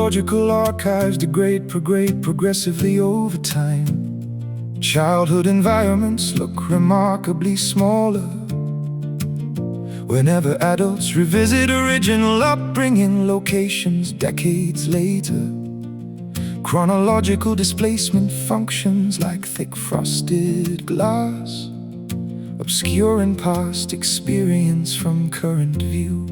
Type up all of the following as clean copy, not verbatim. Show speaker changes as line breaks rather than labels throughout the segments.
Neurological archives degrade progressively over time. Childhood environments look remarkably smaller whenever adults revisit original upbringing locations decades later. Chronological displacement functions like thick frosted glass, obscuring past experience from current view.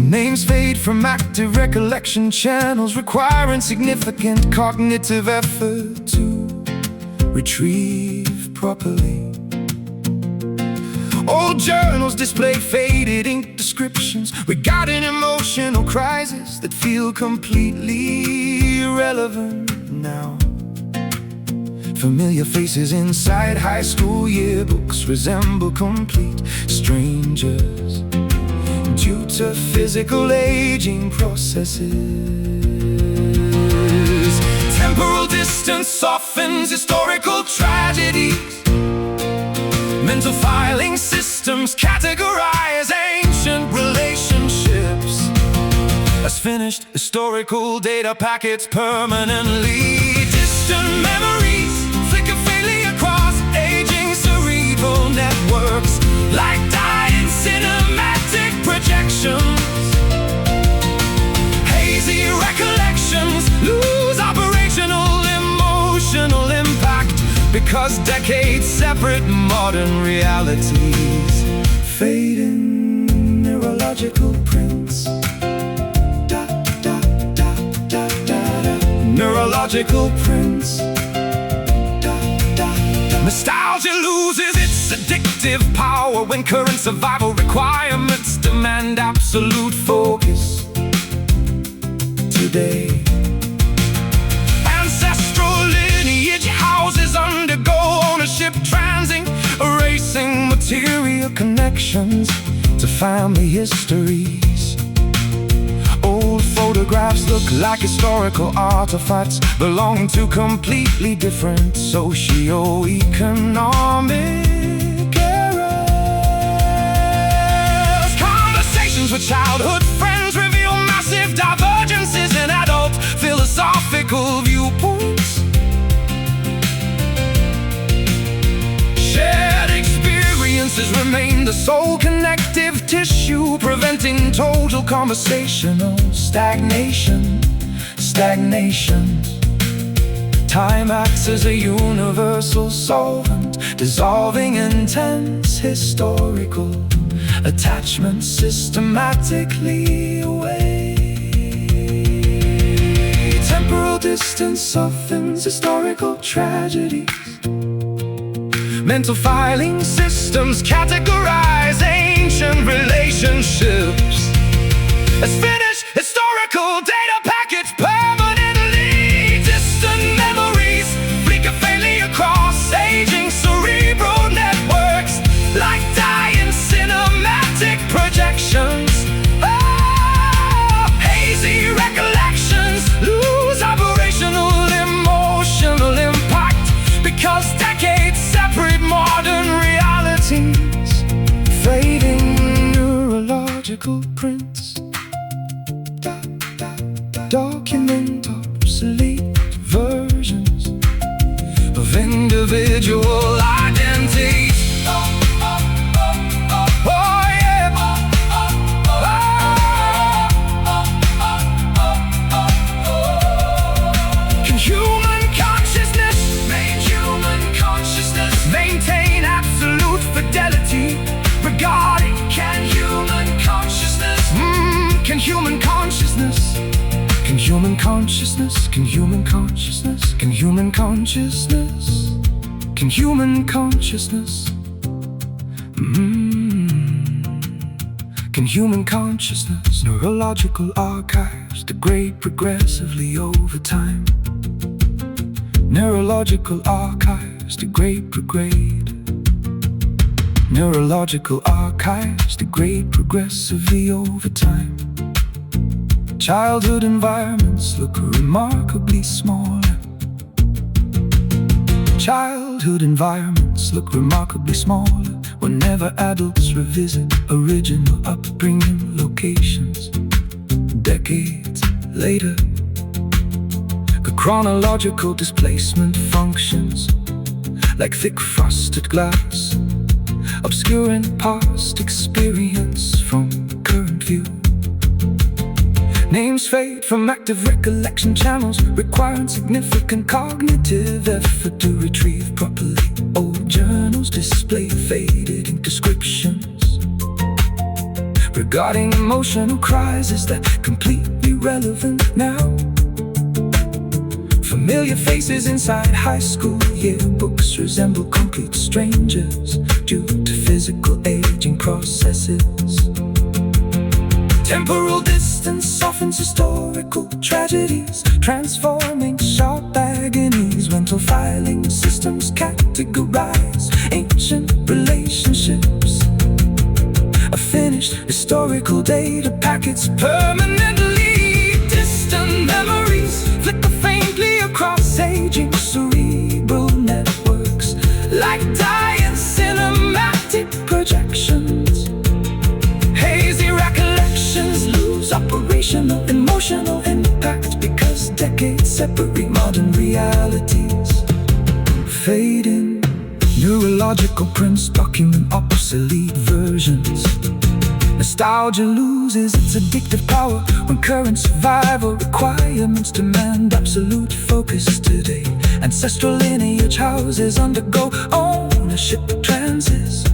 Names fade from active recollection channels, requiring significant cognitive effort to retrieve properly. Old journals display faded ink descriptions regarding emotional crises that feel completely irrelevant now. Familiar faces inside high school yearbooks resemble complete strangers due to physical aging processes. Temporal distance softens historical tragedies. Mental filing systems categorize ancient relationships as finished historical data packets permanently. Distant memories flicker faintly across aging cerebral networks like dying cinematic projections. Hazy recollections lose operational emotional impact because decades separate modern realities. Fading neurological prints. Neurological prints. Nostalgia loses its addictive power when current survival requirements demand absolute focus. Today, ancestral lineage houses undergo ownership transing, erasing material connections to family histories. Old photographs look like historical artifacts belonging to completely different socio-economic eras. Conversations with childhood friends reveal massive divergences in adult philosophical viewpoints. Shared experiences remain the sole connective tissue, preventing total conversational stagnation. Time acts as a universal solvent, dissolving intense historical attachments systematically away. Temporal distance softens historical tragedies. Mental filing systems categorize ancient relationships as finished historical data packets permanently. Distant memories flicker faintly across aging cerebral networks like dying cinematic projections. Hazy recollections lose operational emotional impact because decades separate modern realities. Fading neurological prints document obsolete versions of individual identities. Can human consciousness maintain absolute fidelity regarding can human consciousness? Can human consciousness? Can human consciousness? Can human consciousness? Can human consciousness? Can human consciousness? Can human consciousness? Neurological archives degrade progressively over time. Neurological archives degrade. Neurological archives degrade progressively over time. Childhood environments look remarkably smaller. Childhood environments look remarkably smaller whenever adults revisit original upbringing locations decades later. The chronological displacement functions like thick frosted glass, obscuring past experience from current view. Names fade from active recollection channels, requiring significant cognitive effort to retrieve properly. Old journals display faded ink descriptions regarding emotional crises that completely relevant now. Familiar faces inside high school yearbooks resemble complete strangers due to physical aging processes. Temporal distance softens historical tragedies, transforming sharp agonies. Mental filing systems categorize ancient relationships. A finished historical data packets permanently. Distant memories flicker faintly across aging cerebral networks, like dying cinematic projections. Hazy recollections lose operational emotional impact because decades separate modern realities. Fading neurological prints document obsolete versions. Nostalgia loses its addictive power when current survival requirements demand absolute focus today. Ancestral lineage houses undergo ownership trances.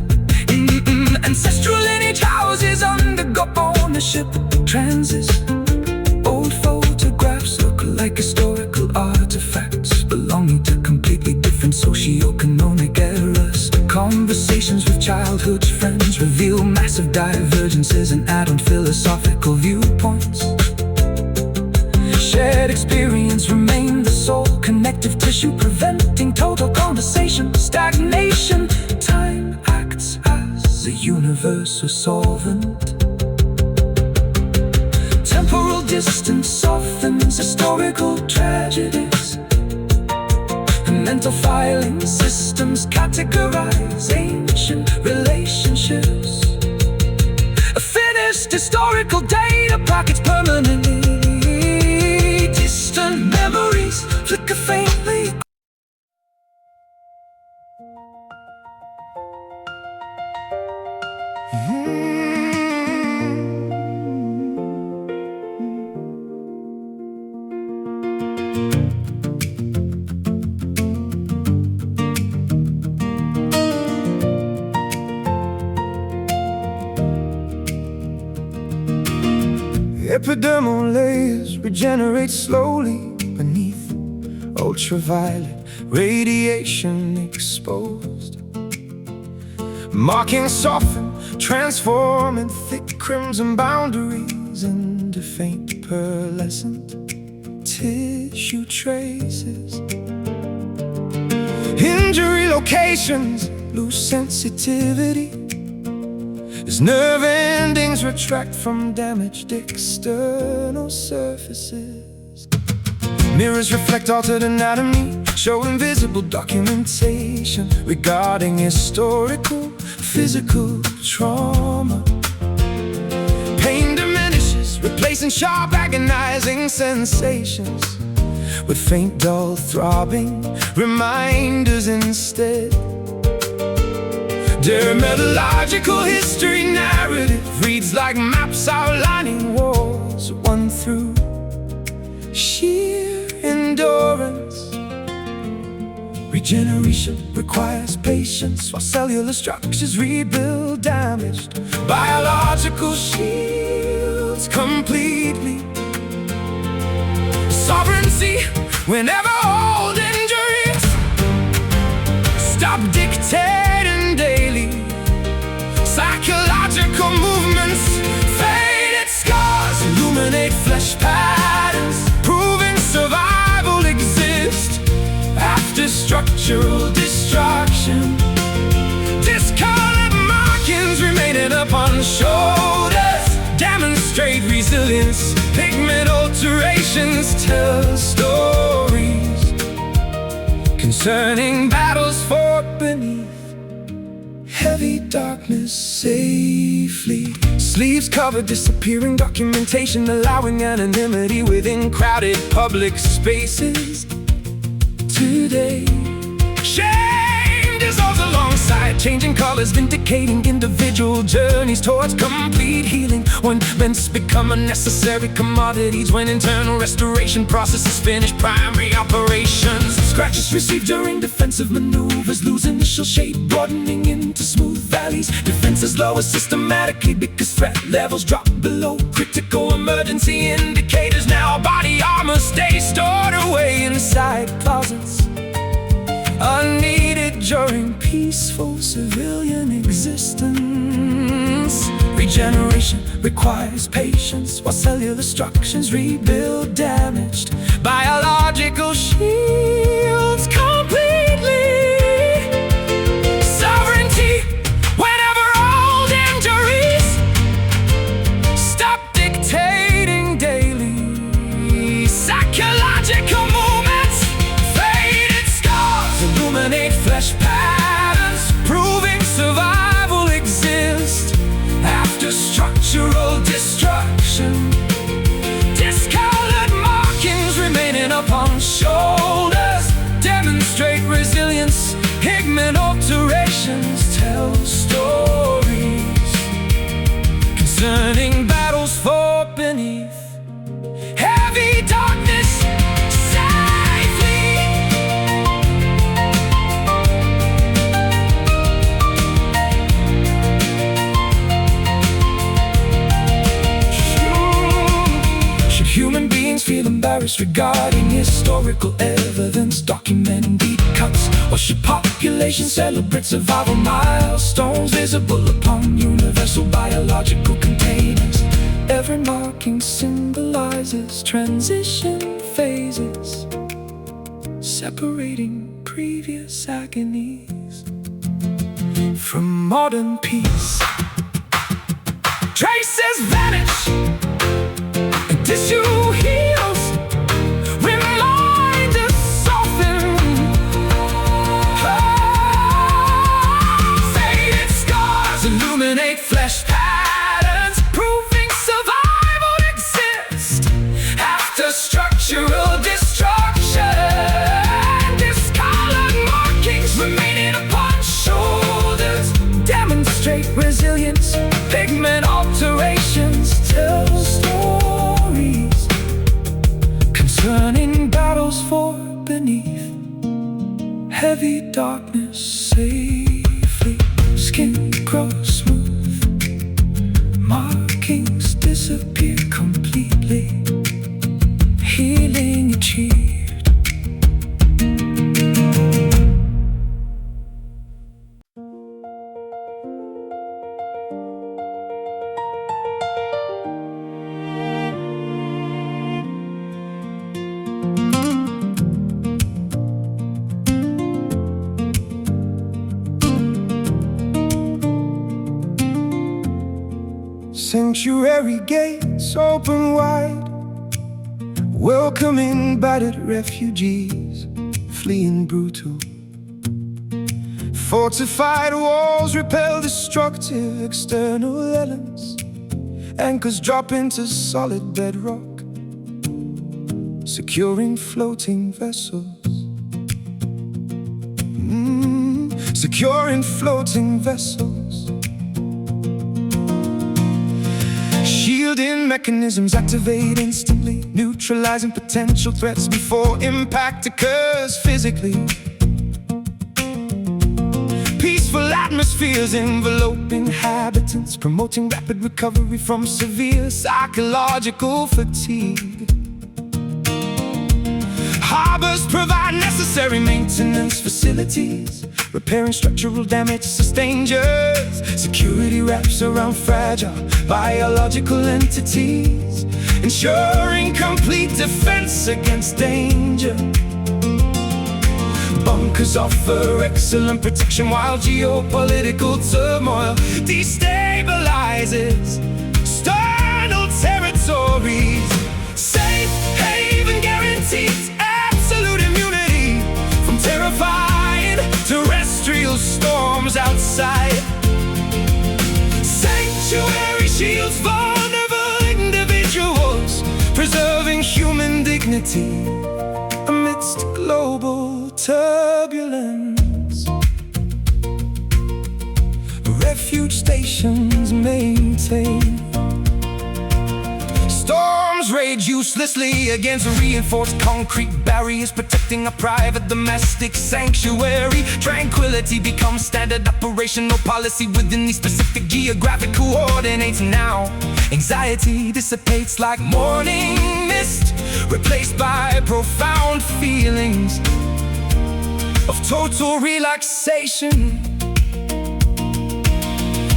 Ancestral lineage houses undergo ownership trances. Old photographs look like historical artifacts belonging to completely different socio-economic eras. Conversations with childhood friends reveal massive divergences and add on philosophical viewpoints. Shared experience remain the sole connective tissue, preventing total conversation stagnation. Time acts as a universal solvent. Temporal distance softens historical tragedies. Mental filing systems categorize ancient relationships. A finished historical data packets permanently. Distant memories flicker faintly. Epidermal layers regenerate slowly beneath ultraviolet radiation exposed. Markings soften, transforming thick crimson boundaries into faint pearlescent tissue traces. Injury locations lose sensitivity as nerve endings retract from damaged external surfaces. Mirrors reflect altered anatomy, show invisible documentation regarding historical physical trauma. Pain diminishes, replacing sharp agonizing sensations with faint dull throbbing reminders instead. Their metallurgical history narrative reads like maps outlining wars won through sheer endurance. Regeneration requires patience while cellular structures rebuild damaged biological shields completely. Sovereignty whenever old injuries stop dictating daily. Psychological movements, faded scars illuminate flesh patterns, proving survival exists after structural destruction. Discolored markings remaining upon shoulders demonstrate resilience. Pigment alterations tell stories concerning battles fought beneath heavy darkness safely. Sleeves covered, disappearing documentation, allowing anonymity within crowded public spaces. Today, shame dissolves alongside changing colors, vindicating individual journeys towards complete healing. When events become unnecessary commodities, when internal restoration processes finish primary operations. Scratches received during defensive maneuvers lose initial shape, broadening into smooth valleys. Defenses lower systematically because threat levels drop below critical emergency indicators. Now body armor stays stored away inside closets, unneeded during peaceful civilian existence. Regeneration requires patience, while cellular structures rebuild damaged biological shields completely. Sovereignty whenever old injuries stop dictating daily. Psychological movements, faded scars illuminate flesh patterns, proving survival exists after structural destruction. Discolored markings remaining upon shoulders demonstrate resilience. Pigment alterations tell stories concerning battles fought beneath heavy darkness safely. Should human beings feel embarrassed regarding historical evidence documenting deep cuts? Or should populations celebrate survival milestones visible upon universal biological containers? Every marking symbolizes transition phases, separating previous agonies from modern peace. Traces vanish and tissue heals, reminders soften. Faded scars illuminate flesh patterns, proving survival exists after structural destruction. Discolored markings remaining upon shoulders demonstrate resilience. Pigment alterations tell stories concerning battles fought beneath heavy darkness safely. Skin grows smooth, markings disappear completely, healing achieved. Sanctuary gates open wide, welcoming battered refugees fleeing brutal. Fortified walls repel destructive external elements. Anchors drop into solid bedrock, securing floating vessels. Securing floating vessels. Shielding mechanisms activate instantly, neutralizing potential threats before impact occurs physically. Peaceful atmospheres envelope inhabitants, promoting rapid recovery from severe psychological fatigue. Harbors provide necessary maintenance facilities, repairing structural damage sustained. Security wraps around fragile biological entities, ensuring complete defense against danger. Bunkers offer excellent protection while geopolitical turmoil destabilizes external territories. Safe haven guarantees absolute immunity from terrifying terrestrial terrestrial storms outside. Sanctuary shields vulnerable individuals, preserving human dignity amidst global turbulence. Refuge stations maintain. Storms rage uselessly against reinforced concrete barriers, protecting a private domestic sanctuary. Tranquility becomes standard operational policy within these specific geographic coordinates. Now anxiety dissipates like morning mist, replaced by profound feelings of total relaxation.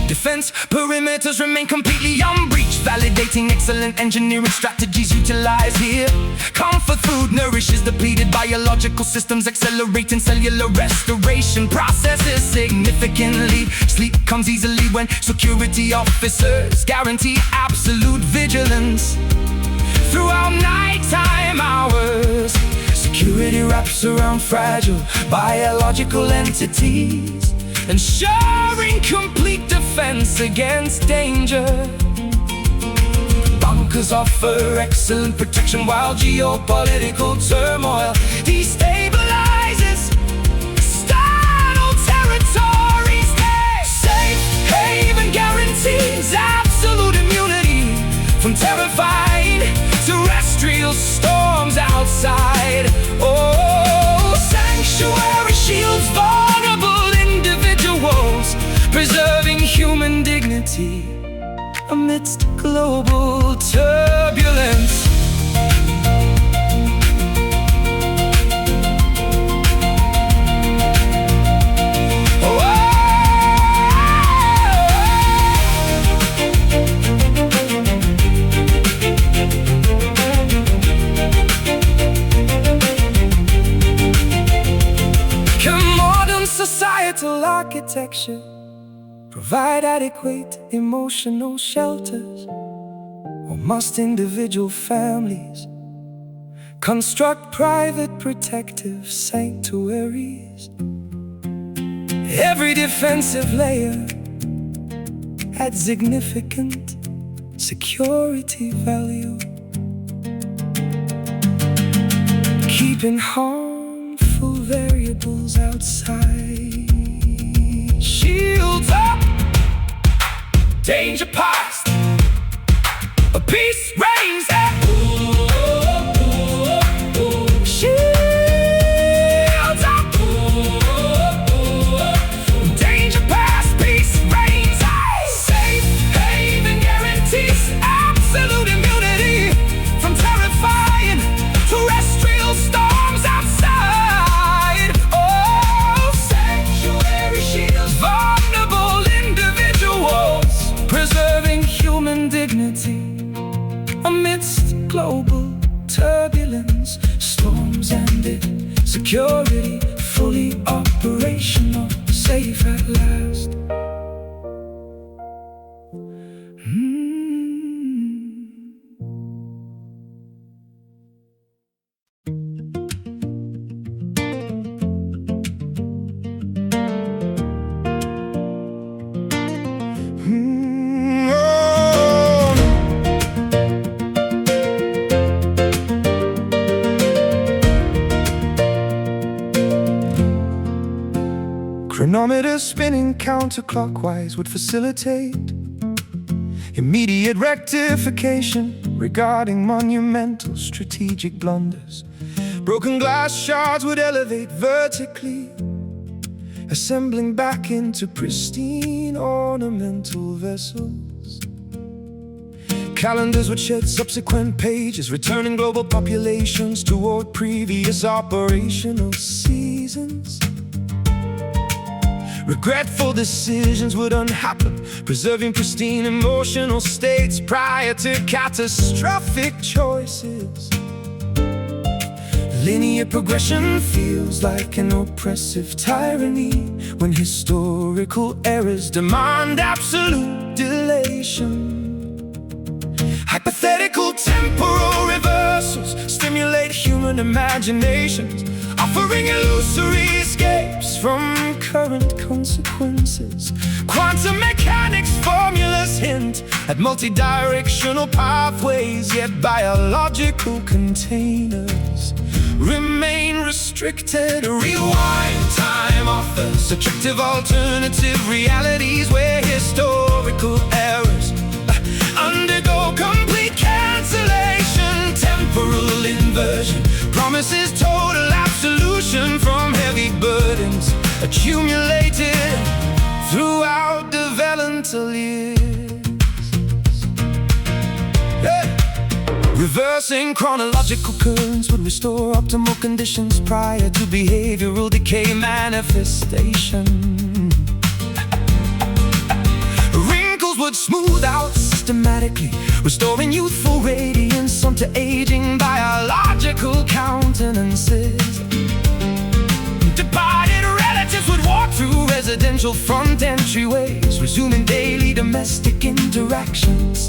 Defense perimeters remain completely unbreached, validating excellent engineering strategies utilized here. Comfort food nourishes depleted biological systems, accelerating cellular restoration processes significantly. Sleep comes easily when security officers guarantee absolute vigilance throughout nighttime hours. Security wraps around fragile biological entities, ensuring complete defense against danger. Bunkers offer excellent protection while geopolitical turmoil destabilizes external territories. Safe haven guarantees absolute immunity from terrifying terrestrial storms outside. Oh, sanctuary shields vulnerable individuals, preserving human dignity amidst global turbulence. Can modern societal architecture provide adequate emotional shelters? Or must individual families construct private protective sanctuaries? Every defensive layer adds significant security value, keeping harmful variables outside. Shields up, danger past, a peace reigns there. Shields up, danger past, peace reigns there. Safe haven guarantees absolute immunity from terrifying terrestrial storms outside. Oh, sanctuary shields vulnerable individuals, preserving human dignity amidst global turbulence. Storms ended, security fully operational, safe at last. Chronometers spinning counterclockwise would facilitate immediate rectification regarding monumental strategic blunders. Broken glass shards would elevate vertically, assembling back into pristine ornamental vessels. Calendars would shed subsequent pages, returning global populations toward previous operational seasons. Regretful decisions would unhappen, preserving pristine emotional states prior to catastrophic choices. Linear progression feels like an oppressive tyranny when historical errors demand absolute dilation. Hypothetical temporal reversals stimulate human imaginations, offering illusory escapes from current at multi-directional pathways, yet biological containers remain restricted. Rewind time offers attractive alternative realities where historical errors undergo complete cancellation. Temporal inversion promises total absolution from heavy burdens accumulated throughout developmental years. Reversing chronological currents would restore optimal conditions prior to behavioral decay manifestation. Wrinkles would smooth out systematically, restoring youthful radiance onto aging biological countenances. Departed relatives would walk through residential front entryways, resuming daily domestic interactions.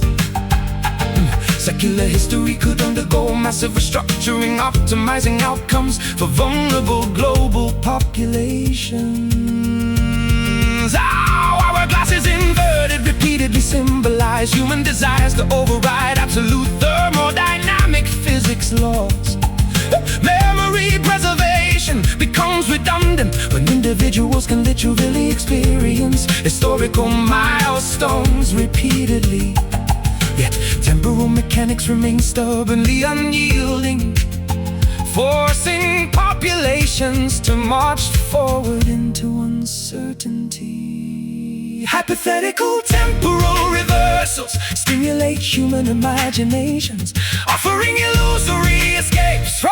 Secular history could undergo massive restructuring, optimizing outcomes for vulnerable global populations. Our hourglasses inverted repeatedly symbolize human desires to override absolute thermodynamic physics laws. Memory preservation becomes redundant when individuals can literally experience historical milestones repeatedly. Yet temporal mechanics remain stubbornly unyielding, forcing populations to march forward into uncertainty. Hypothetical temporal reversals stimulate human imaginations, offering illusory escapes from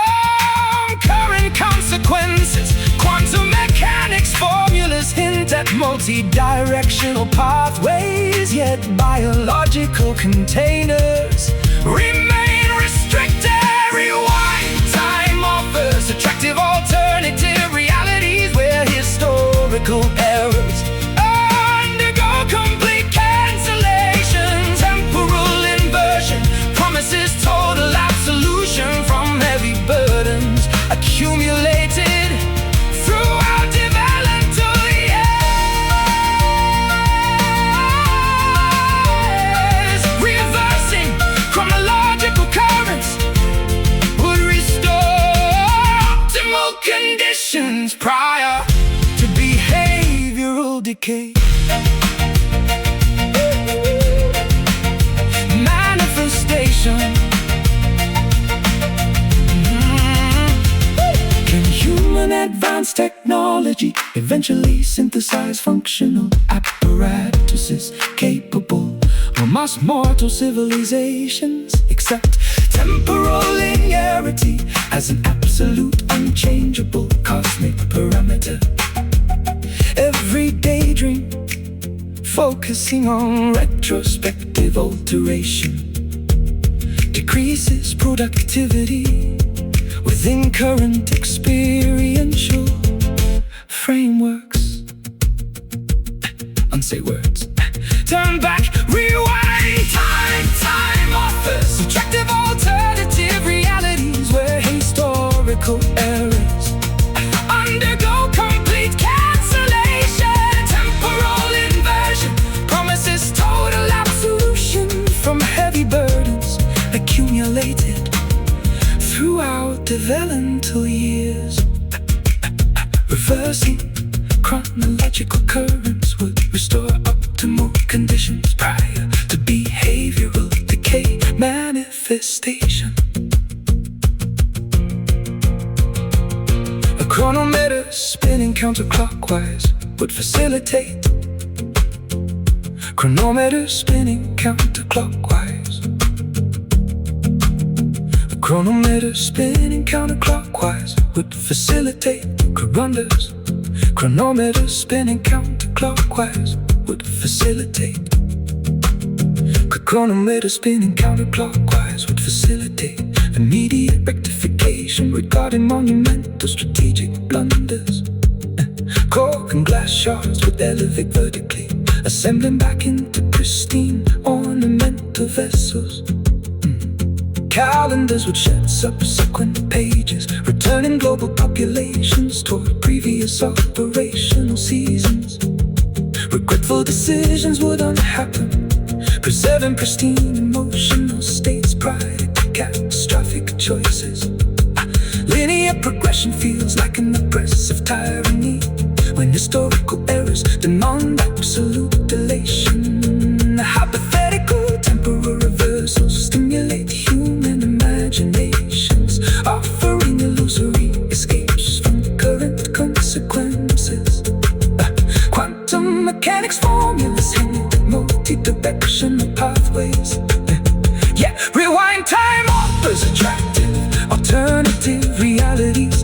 current consequences. Quantum mechanics formulas hint at multi-directional pathways, yet biological containers remain restricted. Rewind time offers attractive alternative realities where historical errors undergo complete cancellation. Temporal inversion promises total absolution from heavy burdens accumulated throughout developmental years. Reversing chronological currents would restore optimal conditions prior to behavioral decay. Manifestation. Can human advanced technology eventually synthesize functional apparatuses capable of mass mortal civilizations? Accept temporal linearity as an absolute unchangeable cosmic parameter. Every daydream focusing on retrospective alteration decreases productivity within current experiential frameworks. Unsay words. Turn back, rewind time offers attractive alternative realities where historical errors undergo complete cancellation. Temporal inversion promises total absolution from heavy burdens accumulated throughout developmental years. Reversing chronological currents would restore optimal conditions prior to behavioral decay manifestation. A chronometer spinning counterclockwise would facilitate. Chronometer spinning counterclockwise. A chronometer spinning counterclockwise would facilitate corunders. Chronometer spinning counterclockwise would facilitate. Chronometer spinning counterclockwise would facilitate immediate rectification regarding monumental strategic blunders. Cork and glass shards would elevate vertically, assembling back into pristine ornamental vessels. Calendars would shed subsequent pages, returning global populations toward previous operational seasons. Regretful decisions would unhappen, preserving pristine emotional states prior to catastrophic choices. Linear progression feels like an oppressive tyranny when historical errors demand absolute delation. Hypothetical temporal reversals stimulate human imaginations, offering illusory escapes from current consequences. Quantum mechanics formulas hint at multi-directional pathways. Yeah, rewind time offers attractive alternative realities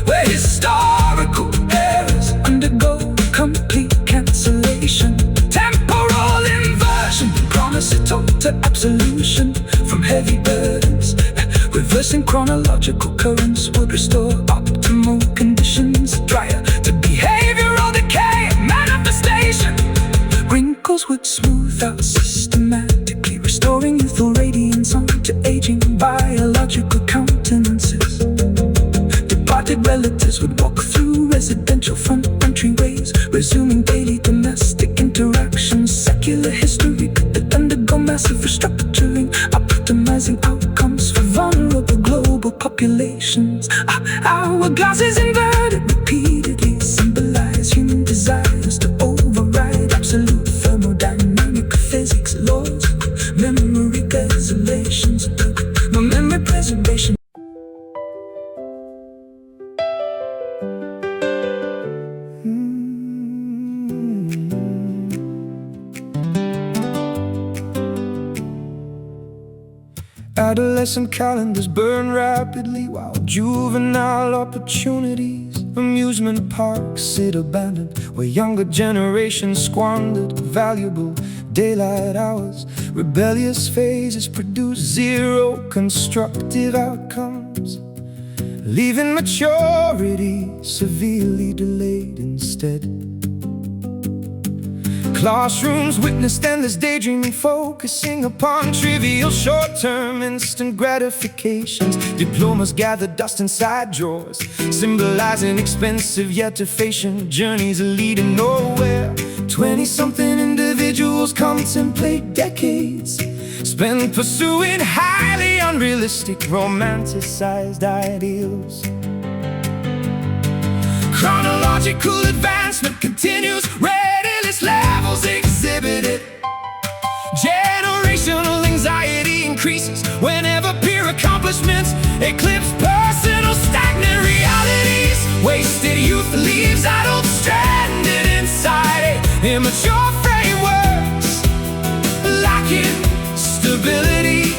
where historical errors undergo complete cancellation. Temporal inversion promise a total absolution from heavy burdens. Reversing chronological currents would restore optimal conditions prior to behavioral decay and manifestation. Wrinkles would smooth out systematically, restoring youthful radiance onto aging biological countenances. Departed relatives would walk through residential front entryways, resuming daily domestic interactions. Secular history could undergo massive restructuring, optimizing outcomes for vulnerable global populations. Our glasses inverted repeatedly symbolize human desires to override absolute thermodynamic physics laws. Memory desolations, no memory preservation. Adolescent calendars burn rapidly while juvenile opportunities of amusement parks sit abandoned, where younger generations squandered valuable daylight hours. Rebellious phases produce zero constructive outcomes, leaving maturity severely delayed instead. Classrooms witnessed endless daydreaming, focusing upon trivial short-term instant gratifications. Diplomas gather dust inside drawers, symbolizing expensive yet efficient journeys leading nowhere. 20-something individuals contemplate decades spent pursuing highly unrealistic, romanticized ideals. Chronological advancement continues, readiness levels exhibited. Generational anxiety increases whenever peer accomplishments eclipse personal stagnant realities. Wasted youth leaves adults stranded inside immature frameworks, lacking stability.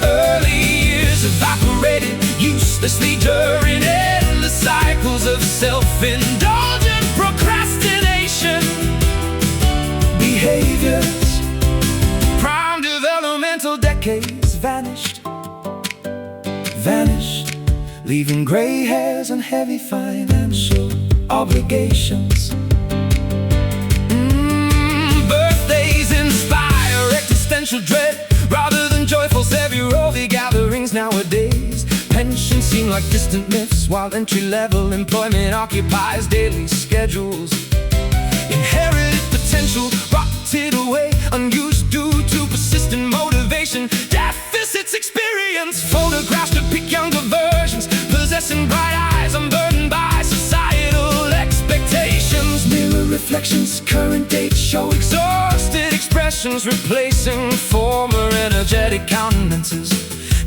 Early years evaporated uselessly during endless cycles of self-indulgent procrastination behaviors. Prime developmental decades vanished, leaving gray hairs and heavy financial obligations. Birthdays inspire existential dread rather than joyful February gatherings nowadays. Pensions seem like distant myths, while entry-level employment occupies daily schedules. Inherited potential rotted away, unused due to persistent motivation. Deficits experience photographs depict younger versions, possessing bright eyes, unburdened by societal expectations. Mirror reflections, current dates show exhausted expressions, replacing former energetic countenances.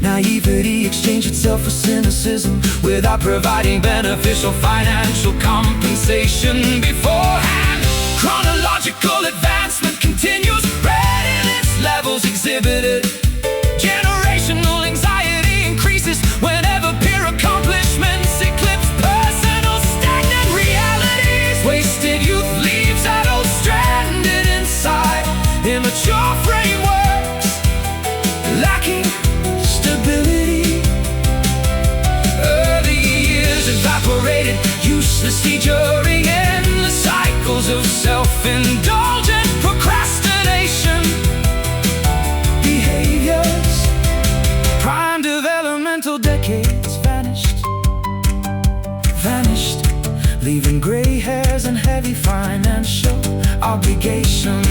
Naivety exchanged itself for cynicism without providing beneficial financial compensation beforehand. Chronological advancement continues, readiness levels exhibited. Generational anxiety increases whenever peer accomplishments eclipse personal stagnant realities. Wasted youth leaves adults stranded inside immature frameworks, lacking stability. Early years evaporated uselessly during endless cycles of self-indulgent procrastination behaviors. Prime developmental decades vanished, leaving gray hairs and heavy financial obligations.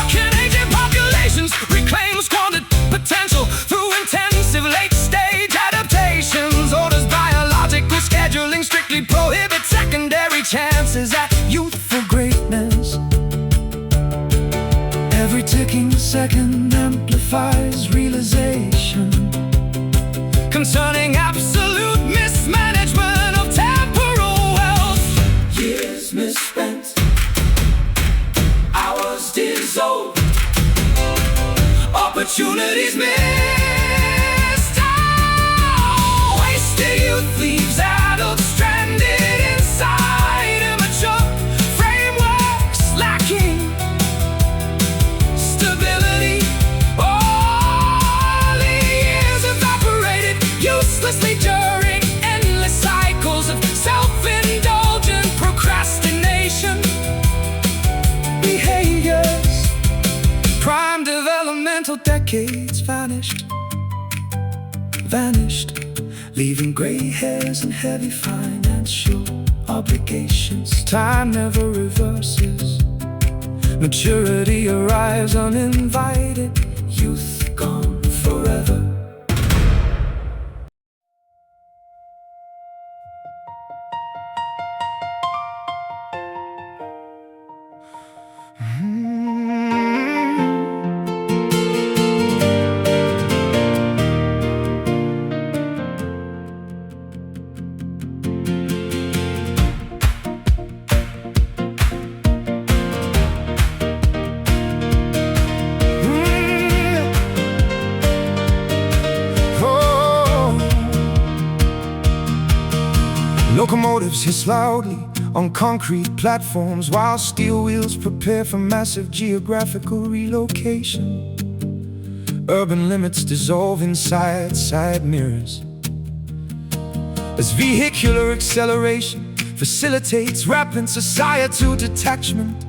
Canadian populations reclaim squandered potential through intensive late-stage adaptations. Orders biological scheduling strictly prohibit secondary chances at youthful greatness. Every ticking second amplifies realization concerning absolute mismanagement of temporal wealth.
Years misspent, hours dissolved, opportunities missed. Oh, wasted youth leaves adults stranded inside immature frameworks lacking stability. All the years evaporated uselessly during endless cycles of self-indulgent procrastination behaviors. Prime developmental decades vanished, leaving gray hairs and heavy financial obligations. Time never reverses, maturity arrives uninvited, youth gone forever. Locomotives hiss loudly on concrete platforms while steel wheels prepare for massive geographical relocation. Urban limits dissolve inside side mirrors as vehicular acceleration facilitates rapid societal detachment.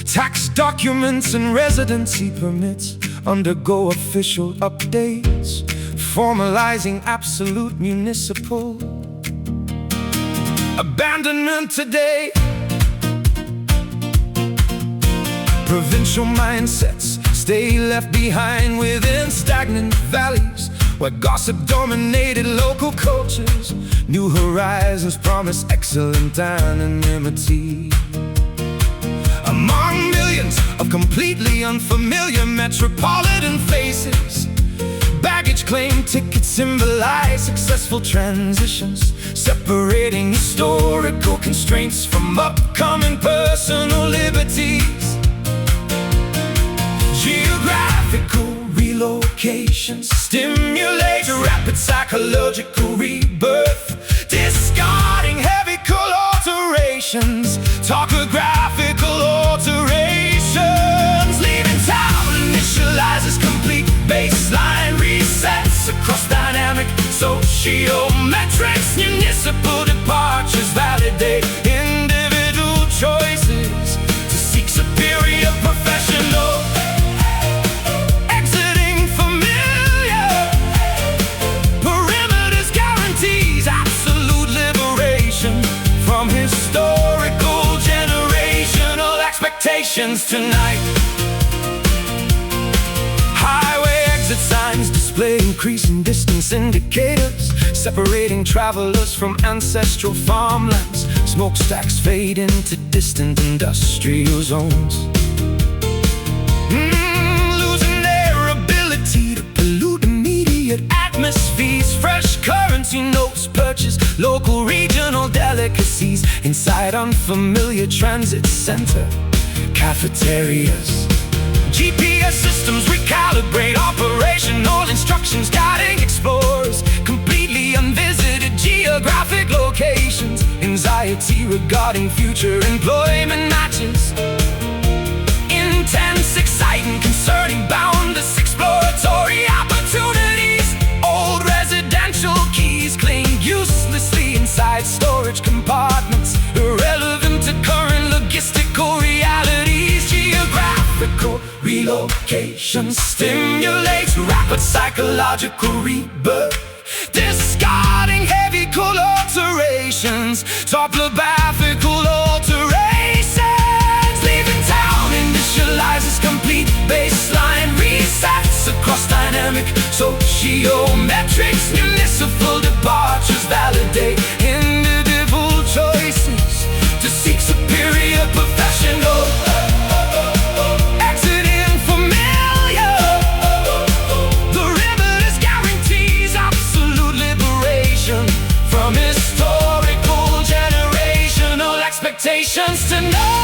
Tax documents and residency permits undergo official updates, formalizing absolute municipal abandonment today. Provincial mindsets stay left behind within stagnant valleys where gossip dominated local cultures. New horizons promise excellent anonymity. Among millions of completely unfamiliar metropolitan faces, baggage claim tickets symbolize successful transitions, separating historical constraints from upcoming personal liberties. Geographical relocations stimulate rapid psychological rebirth, discarding heavy alterations, topographical alterations. Leaving town initializes complete baseline resets across dynamic sociometrics. Municipal departures validate individual choices to seek superior professional. Exiting familiar perimeters guarantees absolute liberation from historical generational expectations tonight. Highway exit signs display increasing distance indicators, separating travelers from ancestral farmlands. Smokestacks fade into distant industrial zones, losing their ability to pollute immediate atmospheres. Fresh currency notes purchase local regional delicacies inside unfamiliar transit center cafeterias. GPS systems recalibrate operational instructions, guiding explorers completely unvisited geographic locations. Anxiety regarding future employment matches, intense, exciting, concerning, boundless exploratory opportunities. Old residential keys cling uselessly inside storage compartments, irrelevant to current logistical reality. application stimulates rapid psychological rebirth, discarding heavy cool alterations, topographical alterations. Leaving town initializes complete baseline resets across dynamic sociometrics. Municipal departures validate individual choices to seek superior professional. Exiting familiar, the remedies guarantees absolute liberation from historical generational expectations to know.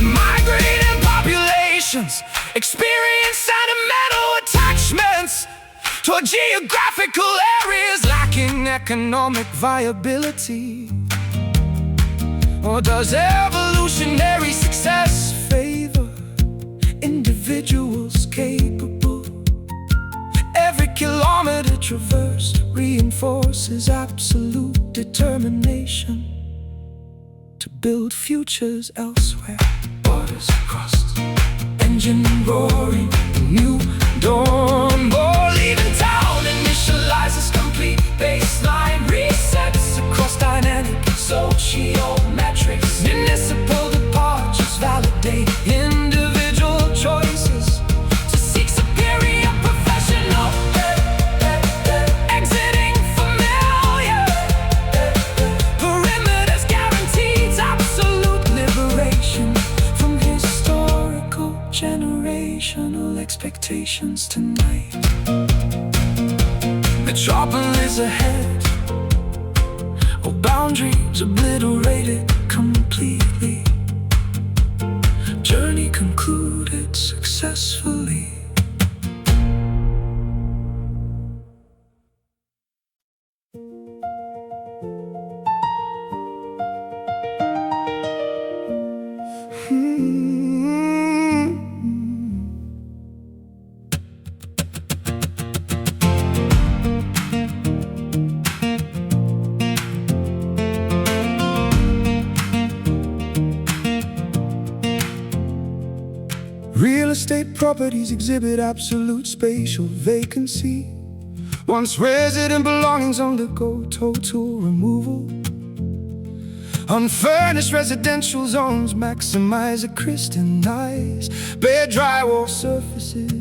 Migrating populations experience sentimental attachments toward geographical areas lacking economic viability. Or does evolutionary success favor individuals capable? Every kilometer traversed reinforces absolute determination to build futures elsewhere. Borders crossed, engine roaring, new dawn. More leaving town initializes complete baseline resets across dynamic sociometrics. Municipal departures validate individual choices to seek superior professional. Exiting familiar, perimeters guarantees absolute liberation from historical generational expectations tonight. Metropolis ahead, all boundaries obliterated completely. Journey concluded successfully. Real estate properties exhibit absolute spatial vacancy. Once resident belongings undergo total removal. Unfurnished residential zones maximize a crystallized bare drywall surfaces.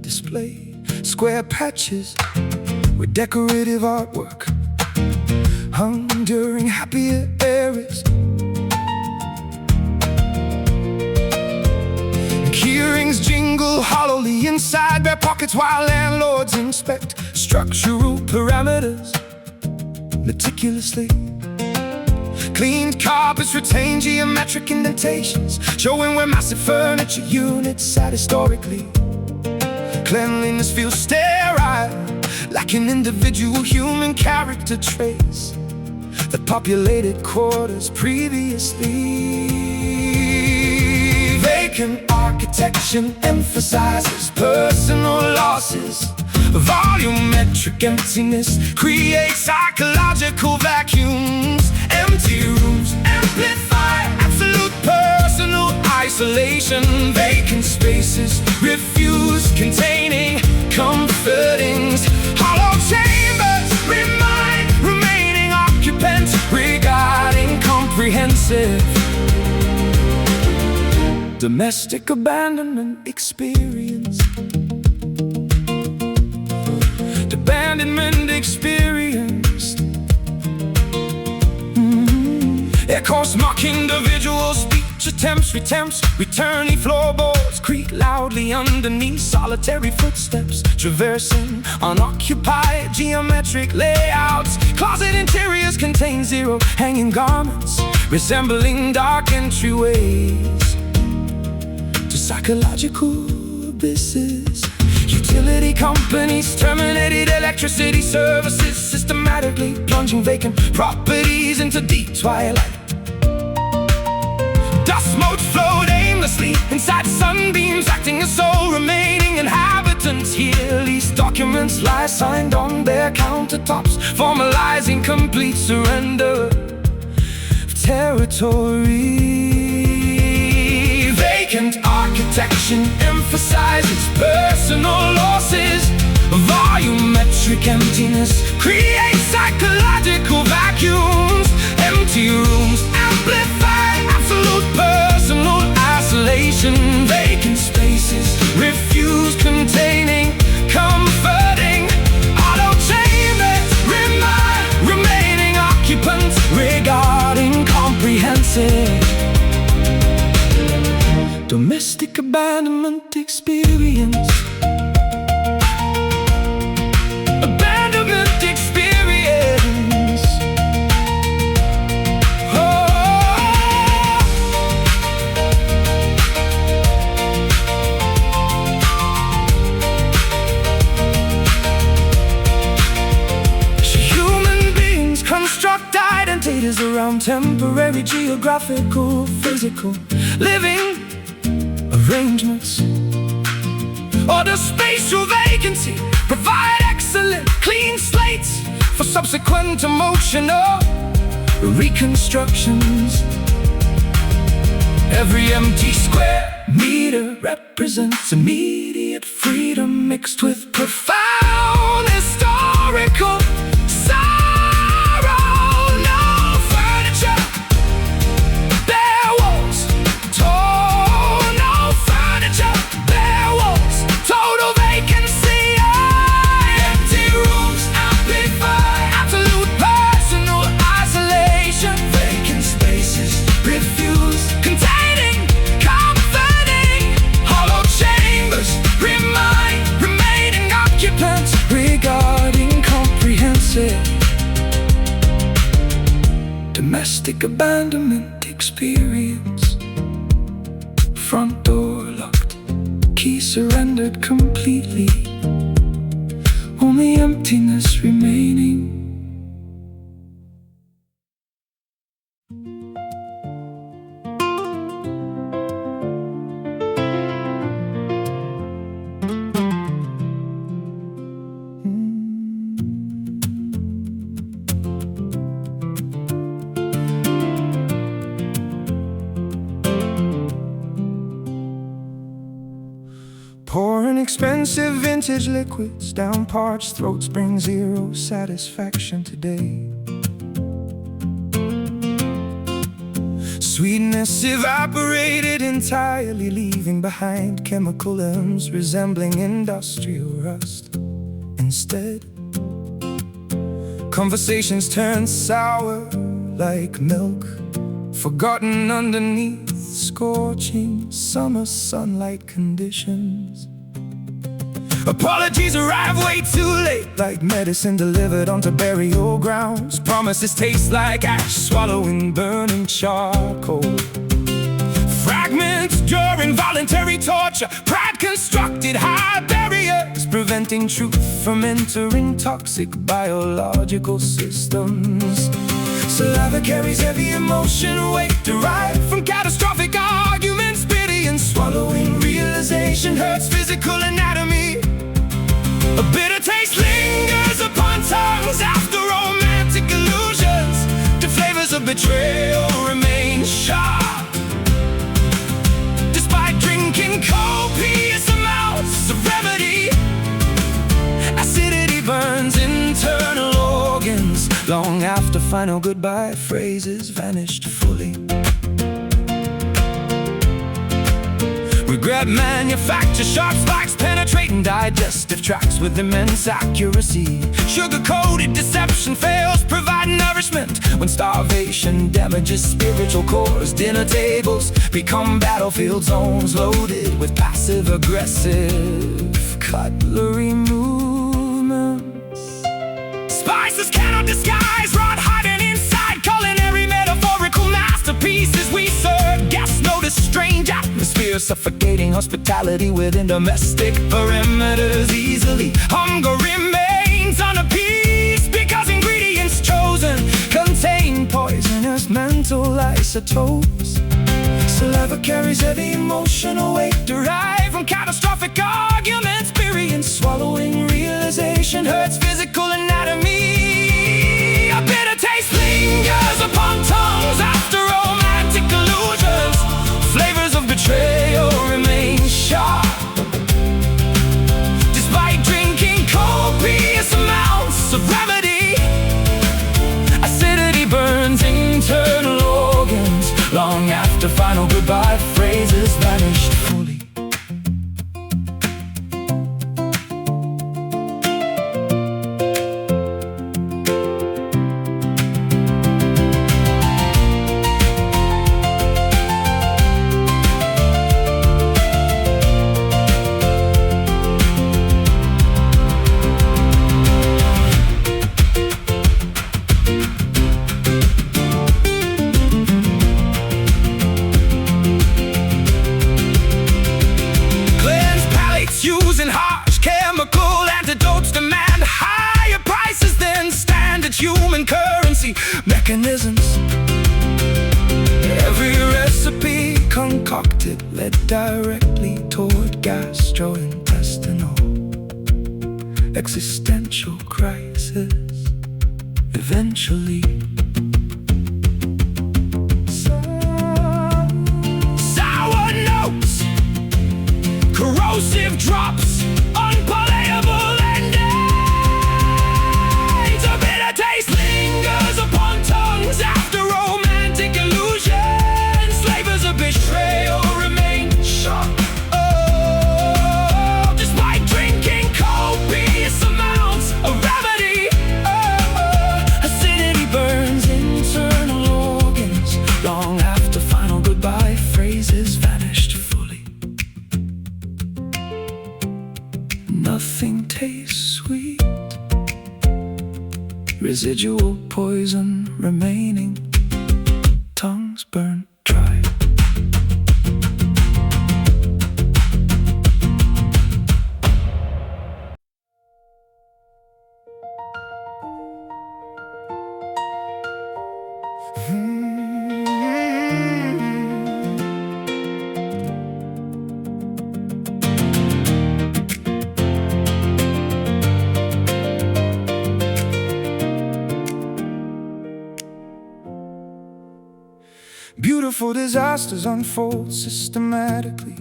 Display square patches with decorative artwork hung during happier eras. Keyrings jingle hollowly inside their pockets while landlords inspect structural parameters meticulously. Cleaned carpets retain geometric indentations, showing where massive furniture units sat historically. Cleanliness feels sterile, lacking individual human character traits that populated quarters previously. Vacant architecture emphasizes personal losses. Volumetric emptiness creates psychological vacuums. Empty rooms amplify absolute personal isolation. Vacant spaces refuse containing comfortings. Hollow chambers remind remaining occupants regarding comprehensive domestic abandonment experience. Abandonment experienced. Echoes mock individual speech attempts, returning floorboards creak loudly underneath solitary footsteps, traversing unoccupied geometric layouts. Closet interiors contain zero hanging garments, resembling dark entryways to psychological abysses. Utility companies terminated electricity services, systematically plunging vacant properties into deep twilight. Dust motes float aimlessly inside sunbeams, acting as sole remaining inhabitants here, least agreements lie signed on their countertops, formalizing complete surrender of territory. Vacant architecture emphasizes personal losses. Volumetric emptiness creates psychological vacuums. Empty rooms amplify absolute personal isolation. Vacant spaces refuse containing, comforting. Auto chambers remaining occupants regarding comprehensive. Domestic abandonment experience. Abandonment experience. Human beings construct identities around temporary geographical, physical, living arrangements. Or the spatial vacancy provide excellent clean slates for subsequent emotional reconstructions. Every empty square meter represents immediate freedom mixed with profound historical sorrow. No furniture, bare walls, no furniture, bare walls, total vacancy. Empty rooms amplify absolute personal isolation. Vacant spaces refuse containing, comforting. Hollow chambers remaining occupants regarding comprehensive. Domestic abandonment experience. Front door locked, key surrendered completely. Only emptiness remaining. Pouring expensive vintage liquids down parched throats bring zero satisfaction today. Sweetness evaporated entirely, leaving behind chemical M's resembling industrial rust. Instead, conversations turn sour like milk, forgotten underneath scorching summer sunlight conditions. Apologies arrive way too late, like medicine delivered onto burial grounds. Promises taste like ash swallowing burning charcoal. Fragments during voluntary torture. Pride constructed high barriers, preventing truth from entering toxic biological systems. Saliva carries heavy emotion weight derived from catastrophic arguments. Pity and swallowing realization hurts physical anatomy. A bitter taste lingers upon tongues after romantic illusions. The flavors of betrayal remain sharp, despite drinking copious amounts of remedy. Acidity burns internal organs long after final goodbye phrases vanished fully. Regret manufacture sharp spikes penetrating digestive tracts with immense accuracy. Sugar-coated deception fails provide nourishment when starvation damages spiritual cores. Dinner tables become battlefield zones loaded with passive-aggressive cutlery movements. Spices cannot disguise rot hiding inside culinary metaphorical masterpieces we serve. Guests notice strange atmosphere, suffocating hospitality within domestic perimeters easily. Hunger remains unappeased because ingredients chosen contain poisonous mental isotopes. Saliva carries heavy emotional weight derived from catastrophic arguments. Experience swallowing realization mechanisms. Every recipe concocted led directly toward gastrointestinal existential crisis. Eventually, sour notes, corrosive drops, unpalatable endings. A bitter taste lingers upon tongues after romantic illusions. Flavors of betrayal remain sharp. Oh, despite drinking copious amounts of remedy. Acidity burns internal organs long after final goodbye phrases vanished fully. Nothing tastes sweet, residual poison remaining, tongues burnt dry. Beautiful disasters unfold systematically,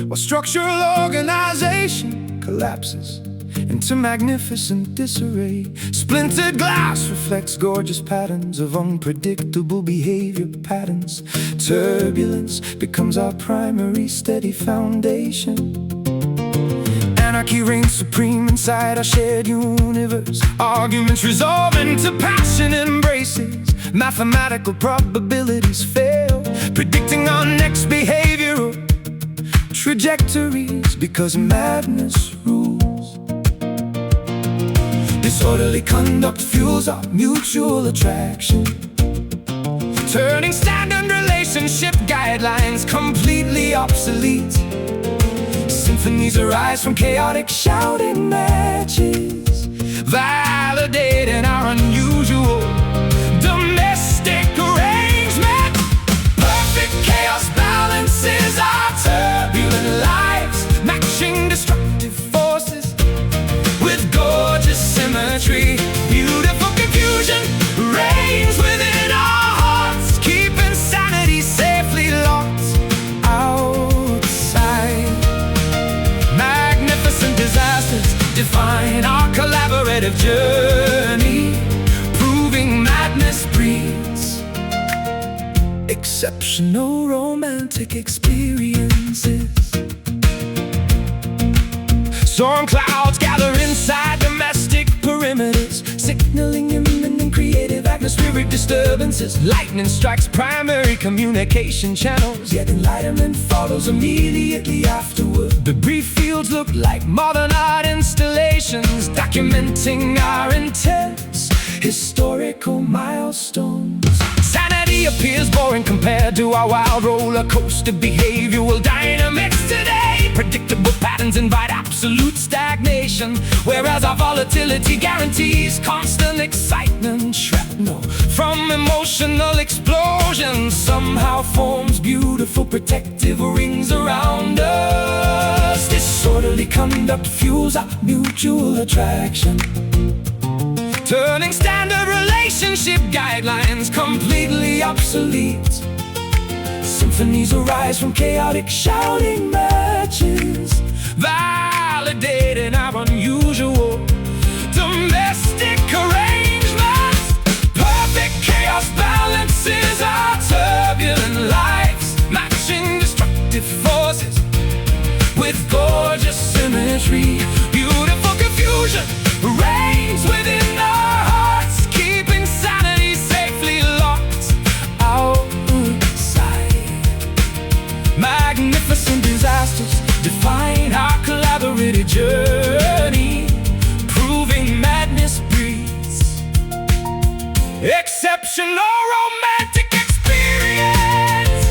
while structural organization collapses into magnificent disarray. Splintered glass reflects gorgeous patterns of unpredictable behavior patterns. Turbulence becomes our primary steady foundation. Anarchy reigns supreme inside our shared universe. Arguments resolve into passion embraces. Mathematical probabilities fail, predicting our next behavioral trajectories, because madness rules. Disorderly conduct fuels our mutual attraction, turning standard relationship guidelines completely obsolete. Symphonies arise from chaotic shouting matches, validating our unusual domestic arrangement. Perfect chaos balances our turbulent lives, matching destructive forces with gorgeous symmetry. Beautiful confusion reigns within our hearts, keeping sanity safely locked outside. Magnificent disasters define our collaborative journey, proving madness breeds exceptional romantic experiences. Storm clouds gather inside domestic perimeters, signaling imminent creative atmospheric disturbances. Lightning strikes primary communication channels, yet enlightenment follows immediately afterward. Debris fields look like modern art installations, documenting our intense historical milestones. Sanity appears boring compared to our wild roller coaster behavioral dynamics today. Predictable patterns invite absolute stagnation, whereas our volatility guarantees constant excitement. Shrapnel from emotional explosions somehow forms beautiful protective rings around us. Disorderly conduct fuels our mutual attraction, turning standard relationship guidelines completely obsolete. Symphonies arise from chaotic shouting matches, validating our unusual domestic arrangements. Perfect chaos balances our turbulent lives, matching destructive forces with gorgeous symmetry. Beautiful confusion reigns within our hearts, keeping sanity safely locked outside. Magnificent disasters define our collaborative journey, proving madness breeds exceptional romantic experience.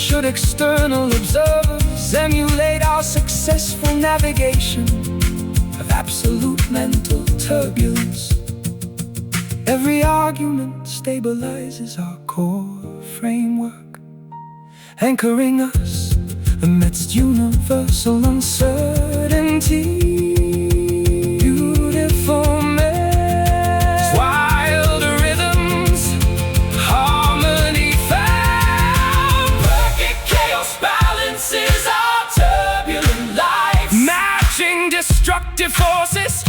should external observers emulate our successful navigation of absolute mental turbulence. Every argument stabilizes our core framework, anchoring us amidst universal uncertainty. Beautiful mess, wild rhythms, harmony found. Perfect chaos balances our turbulent lives, matching destructive forces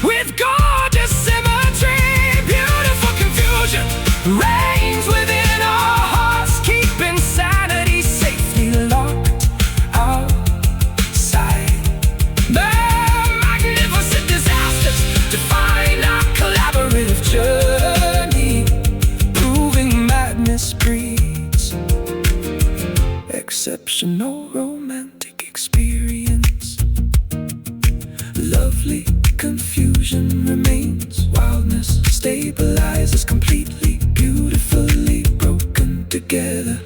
with gorgeous symmetry. Beautiful confusion reigns within our hearts, keeping sanity safely locked outside. The magnificent disasters define our collaborative journey, proving madness breeds exceptional romantic experience. Lovely confusion remains, wildness stabilizes completely, beautifully broken together.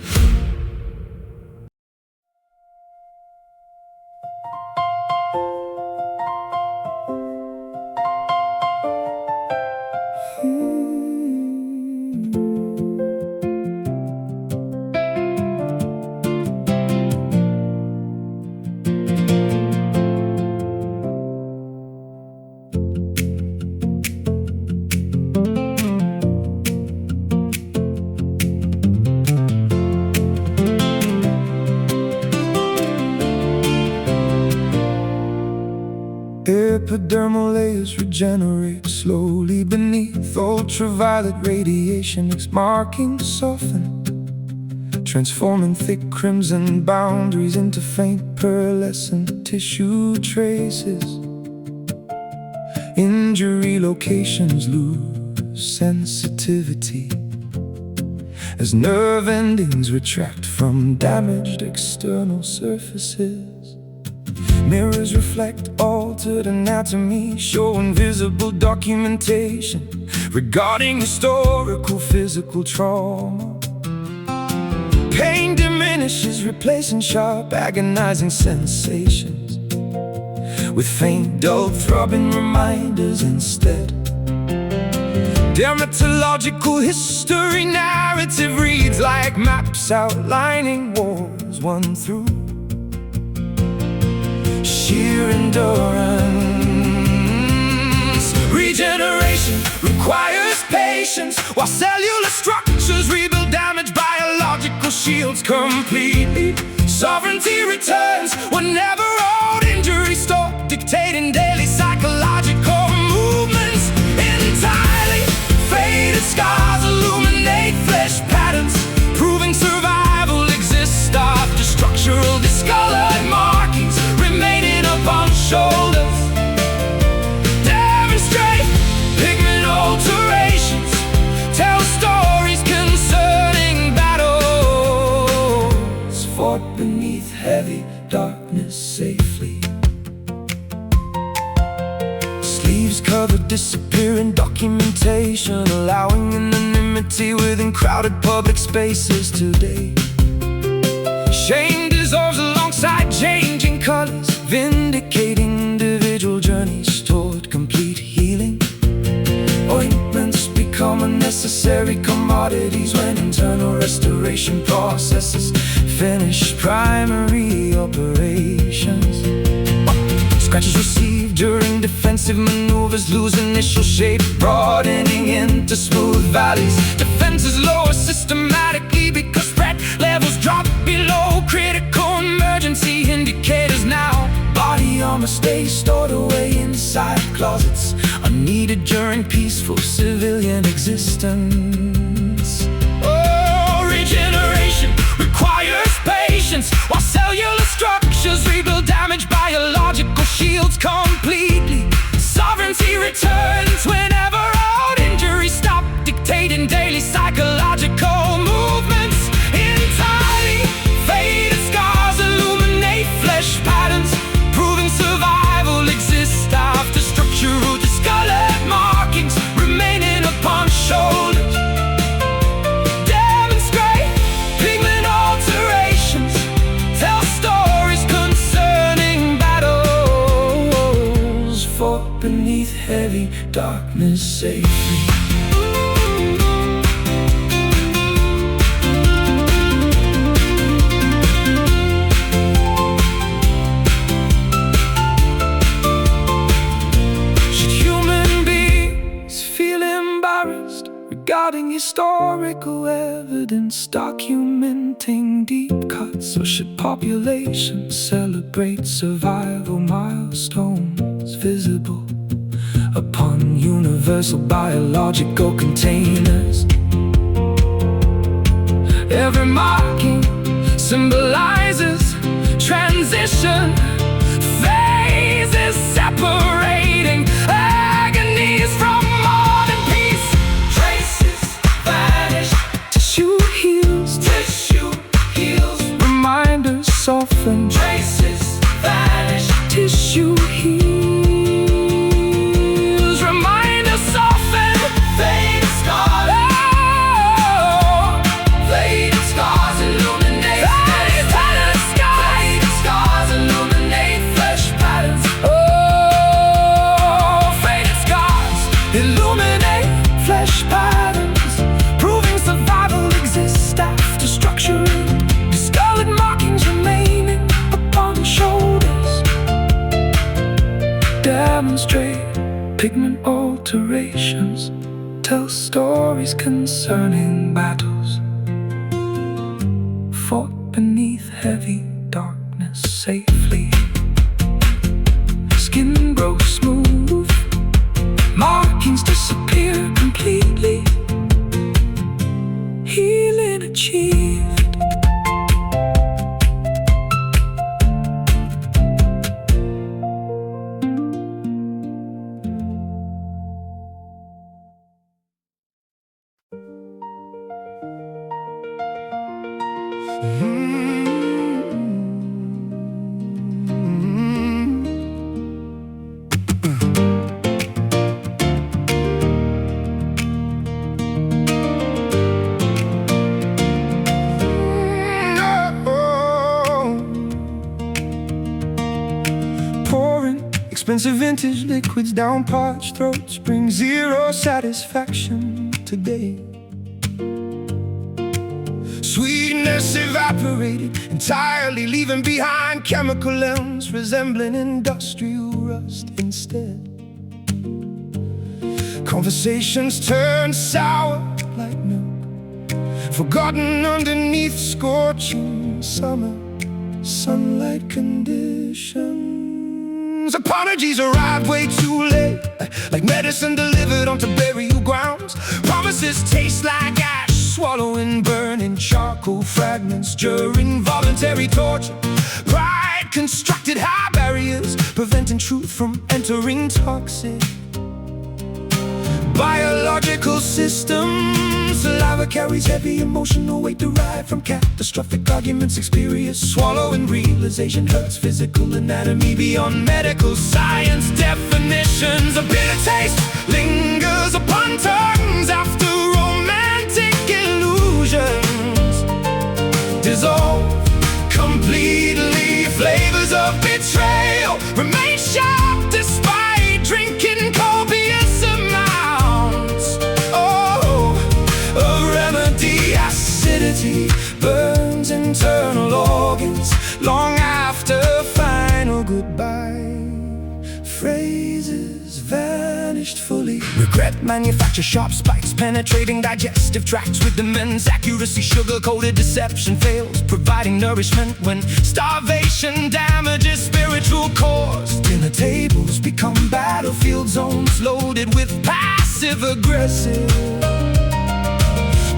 Epidermal layers regenerate slowly beneath ultraviolet radiation. Its markings soften, transforming thick crimson boundaries into faint pearlescent tissue traces. Injury locations lose sensitivity as nerve endings retract from damaged external surfaces. Mirrors reflect altered anatomy, showing visible documentation regarding historical physical trauma. Pain diminishes, replacing sharp, agonizing sensations with faint, dull, throbbing reminders instead. Dermatological history narrative reads like maps outlining wars won through sheer endurance. Regeneration requires patience, while cellular structures rebuild damaged biological shields completely. Sovereignty returns whenever old injuries stop dictating daily psychological movements. Entirely faded scars illuminate flesh patterns, proving survival exists after structural discolored markings remaining upon shoulders. Demonstrate pigment alterations, tell stories concerning battles fought beneath heavy darkness safely. Sleeves covered, disappearing documentation, allowing anonymity within crowded public spaces today. Shame dissolves alongside changing colors, vindicating individual journeys toward complete healing. Ointments become unnecessary commodities when internal restoration processes finish primary operations. Scratches received during defensive maneuvers lose initial shape, broadening into smooth valleys. Defenses lower systematically because threat levels drop below critical emergency indicators now. Body armor stays stored away inside closets, unneeded during peaceful civilian existence. Oh, regeneration requires patience, while cellular structures rebuild damaged biological shields completely. Sovereignty returns whenever old injuries stop dictating daily psychological movements. Entirely faded scars illuminate flesh patterns, proving survival exists after structural discolored markings remaining upon shoulders. Demonstrate pigment alteration, beneath heavy darkness safely. Regarding historical evidence documenting deep cuts, or should populations celebrate survival milestones visible upon universal biological containers? Every marking symbolizes transition, phases separating agonies from modern peace. Traces vanish, tissue heals, reminders soften. Traces vanish, tissue heals, reminders soften. Faded scars, faded scars illuminate. Faded scars illuminate flesh patterns. Oh, faded scars illuminate flesh patterns, proving survival exists after structuring. Discolored markings remaining upon shoulders demonstrate pigment alterations, tell stories concerning battles fought beneath heavy darkness safely. Skin grows smooth, markings disappear completely, healing achieved. Pouring expensive vintage liquids down parched throats bring zero satisfaction today. Sweetness evaporated entirely, leaving behind chemical elms resembling industrial rust instead. Conversations turn sour like milk, forgotten underneath scorching summer sunlight conditions. Apologies arrived way too late, like medicine delivered onto burial grounds. Promises taste like ash, swallowing burning charcoal fragments during voluntary torture. Pride constructed high barriers, preventing truth from entering toxic biological systems. Saliva carries heavy emotional weight derived from catastrophic arguments experienced. Swallowing realization hurts physical anatomy beyond medical science definitions. A bitter taste lingers upon tongues after romantic illusions dissolve completely. Flavors of betrayal remain sharp despite drinking copious amounts. Oh, a remedy acidity burns internal organs long after final goodbye. Phrases vanished fully. Regret manufactures sharp spikes, penetrating digestive tracts with immense accuracy. Sugar-coated deception fails, providing nourishment when starvation damages spiritual cores. Dinner tables become battlefield zones loaded with passive-aggressive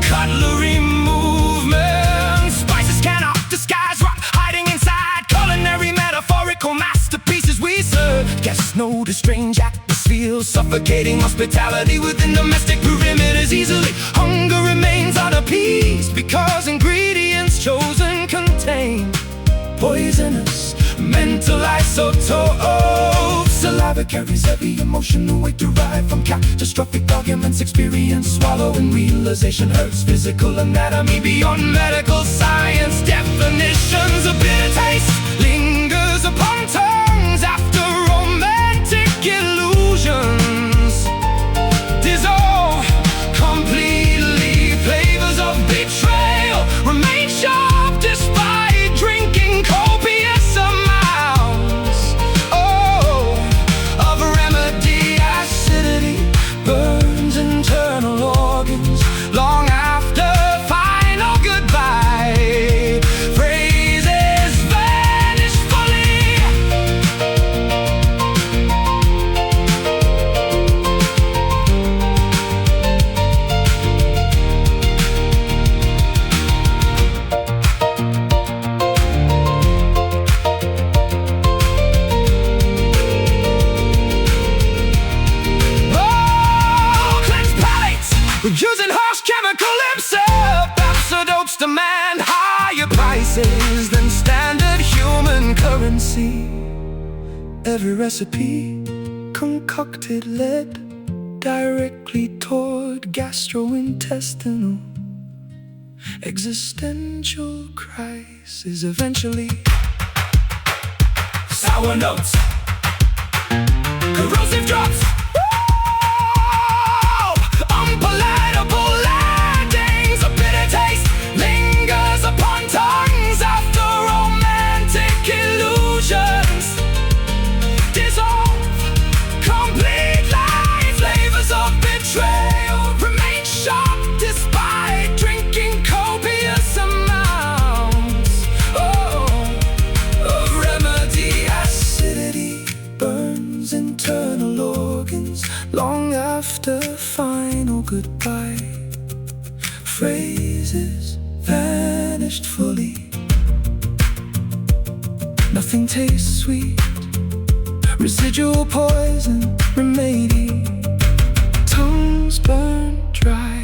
cutlery movements. Spices cannot disguise rot hiding inside culinary metaphorical masterpieces we serve. Guests notice strange atmospheres, suffocating hospitality within domestic perimeters easily. Hunger remains unappeased because ingredients chosen contain poisonous mental isotopes. Saliva carries heavy emotional weight derived from catastrophic arguments experienced. Swallowing realization hurts physical anatomy beyond medical science definitions. A bitter taste lingers upon tongues after romantic illusions Every recipe concocted led directly toward gastrointestinal existential crisis. Eventually,
sour notes, corrosive drops, unpalatable landings. A bitter taste lingers upon tongues after romantic illusions dissolve completely. Flavors of betrayal remain sharp despite drinking copious amounts of remedy.
acidity burns internal organs long after final goodbye. Phrases vanished fully. Nothing tastes sweet. Residual poison remaining. Tongues burn dry.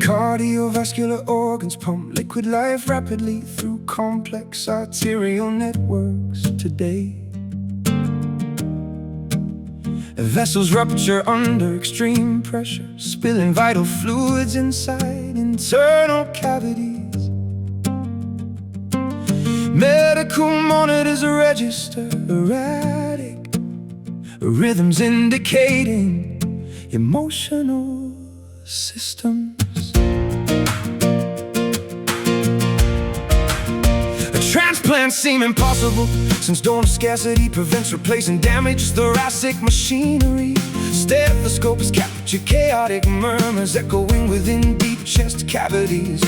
Cardiovascular organs pump liquid life rapidly through complex arterial networks today. Vessels rupture under extreme pressure, spilling vital fluids inside internal cavities. Medical monitors register erratic rhythms indicating emotional systems. Transplants seem impossible since dome scarcity prevents replacing damaged thoracic machinery. Stethoscopes capture chaotic murmurs echoing within deep chest cavities.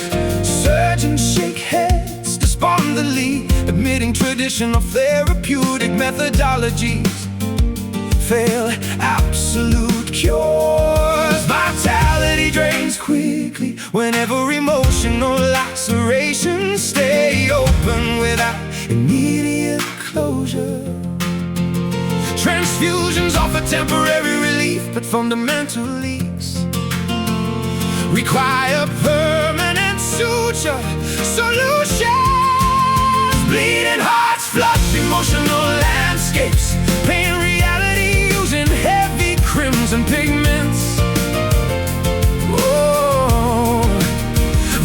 Surgeons shake heads despondently, admitting traditional therapeutic methodologies fail absolute cures. Vitality drains quickly whenever emotional lacerations stay open without immediate closure. Transfusions offer temporary relief, but fundamental leaks require permanent suture solutions. Bleeding hearts flood emotional landscapes, pain reality using heavy crimson pigments.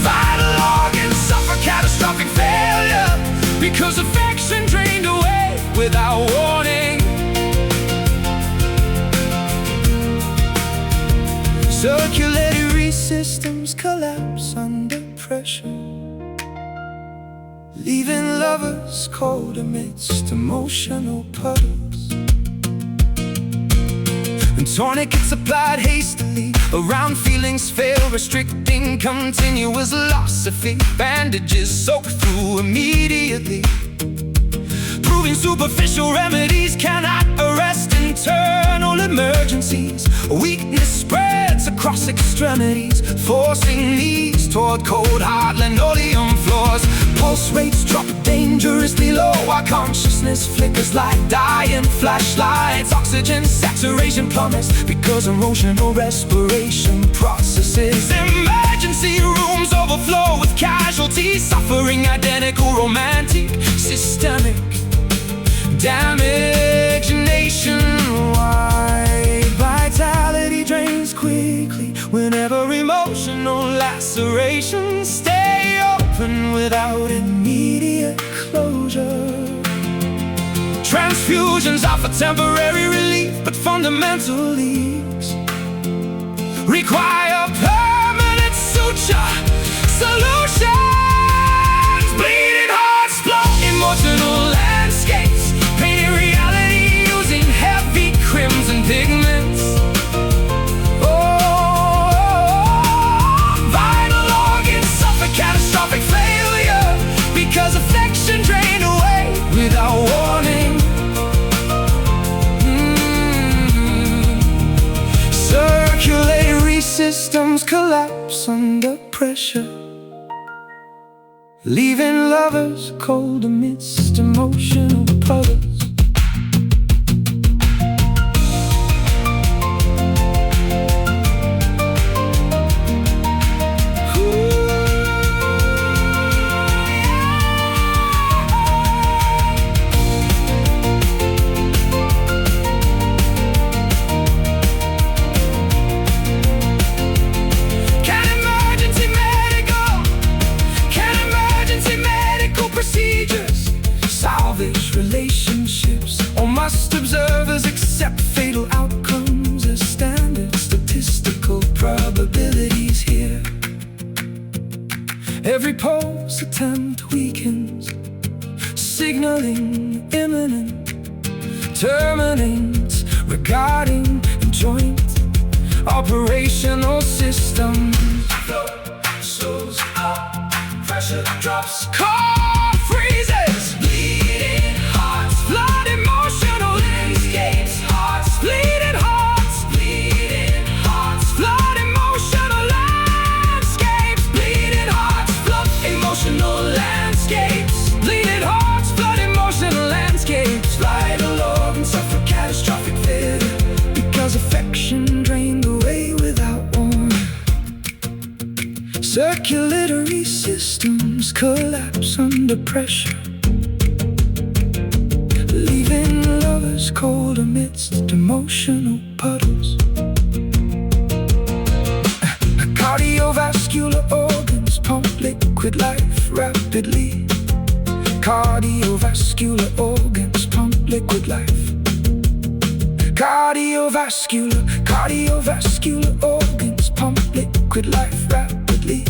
Vital organs suffer catastrophic failure because affection drained away without warning. Circulatory systems collapse under pressure, leaving lovers cold amidst emotional puddles. And tourniquets applied hastily around feelings fail, restricting continuous loss of feet. Bandages soak through immediately, proving superficial remedies cannot arrest internal emergencies. Weakness spreads across extremities, forcing knees toward cold hard linoleum floors. Pulse rates drop dangerously low while consciousness flickers like dying flashlights. Oxygen saturation plummets because emotional respiration processes. Emergency rooms overflow with casualties, suffering identical, romantic, systemic damage nationwide. Vitality drains quickly whenever emotional lacerations stay open without immediate closure. Transfusions offer temporary relief, but fundamental leaks require permanent suture solutions. Bleeding hearts flow emotional landscapes, painting reality using heavy crimson pigments. Vital organs suffer catastrophic failure because affection drained away without warning. systems collapse under pressure, leaving lovers cold amidst emotional puddles. Relationships, or must observers accept fatal outcomes as standard statistical probabilities here? Every pulse attempt weakens, signaling imminent terminates regarding joint operational systems. Flow slows up, pressure drops, core freezes, bleeding hearts, flood emotional landscapes, hearts, bleeding hearts, flood emotional landscapes, bleeding hearts, flood emotional landscapes, bleeding hearts, flood emotional landscapes, vital organs suffer catastrophic failure because affection drained away without warning. Circulatory systems collapse under pressure, leaving lovers cold amidst emotional puddles. Cardiovascular organs pump liquid life rapidly. Cardiovascular organs pump liquid life. Cardiovascular organs pump liquid life rapidly.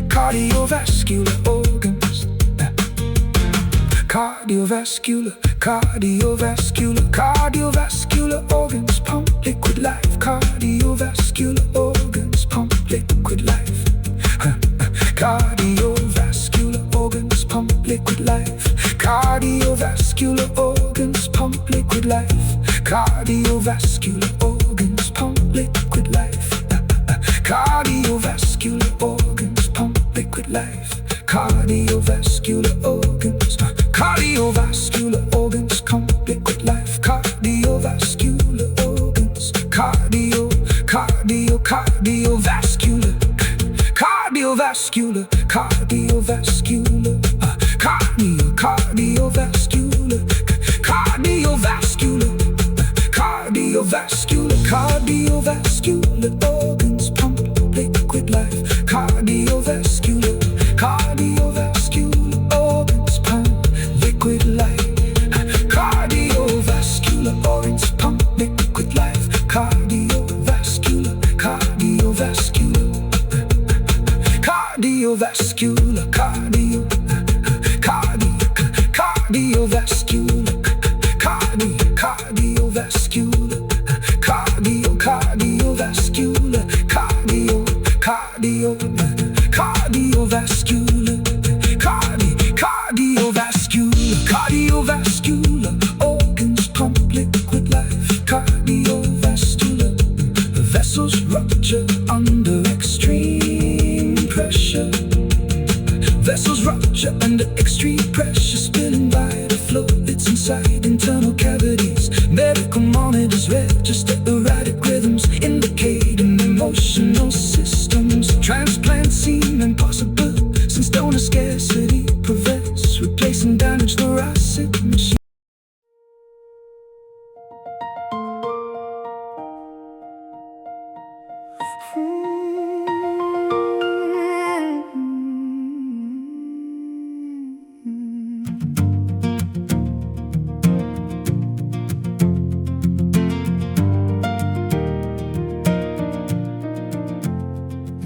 Cardiovascular organs. Cardiovascular organs pump liquid life. Cardiovascular organs pump liquid life. Cardiovascular organs pump liquid life. Cardiovascular organs pump liquid life. Cardiovascular organs pump liquid life. Cardiovascular organs pump liquid life. Cardiovascular organs. Cardiovascular organs pump liquid life. Cardiovascular organs. Cardiovascular. Cardiovascular. Cardiovascular. Cardiovascular. Cardiovascular. Cardiovascular organs pump liquid life. Cardiovascular organs pump liquid life. Cardiovascular organs pump liquid life. Cardiovascular cardiovascular cardiovascular cardiovascular cardiovascular cardiovascular cardiovascular organs pump liquid life. Cardiovascular vessels rupture under extreme pressure. Vessels rupture under extreme pressure, spilling vital fluids inside internal cavities. Medical monitors register erratic rhythms, indicating emotional systems. Transplants seem impossible since donor scarcity prevents replacing damaged thoracic machines.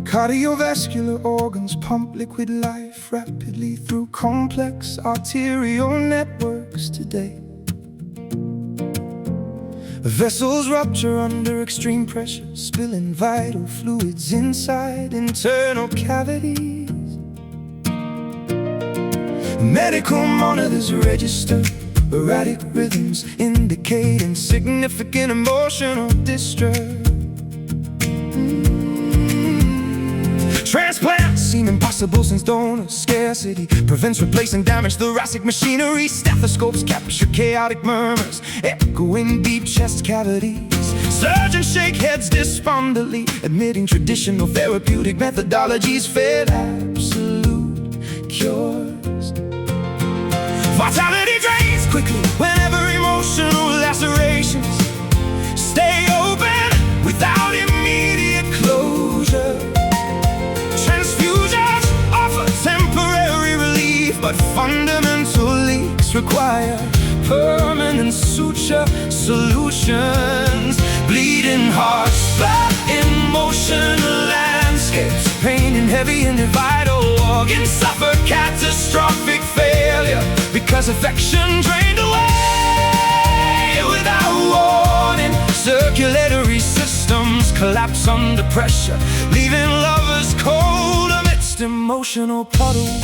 Cardiovascular organs pump liquid life rapidly through complex arterial networks today. Vessels rupture under extreme pressure, spilling vital fluids inside internal cavities. Medical monitors register erratic rhythms, indicating significant emotional distress. Transplants seem impossible since donor scarcity prevents replacing damaged thoracic machinery. Stethoscopes capture chaotic murmurs echoing deep chest cavities. Surgeons shake heads despondently, admitting traditional therapeutic methodologies failed absolute cures. Vitality drains quickly whenever emotional lacerations stay open without immediate closure. Transfusions offer temporary relief, but fundamental leaks require permanent suture solutions. Bleeding hearts, blood, emotional landscapes, pain and heavy and vital organs suffer catastrophic failure because affection drained away without warning. Circulatory systems collapse under pressure, leaving lovers cold amidst emotional puddles.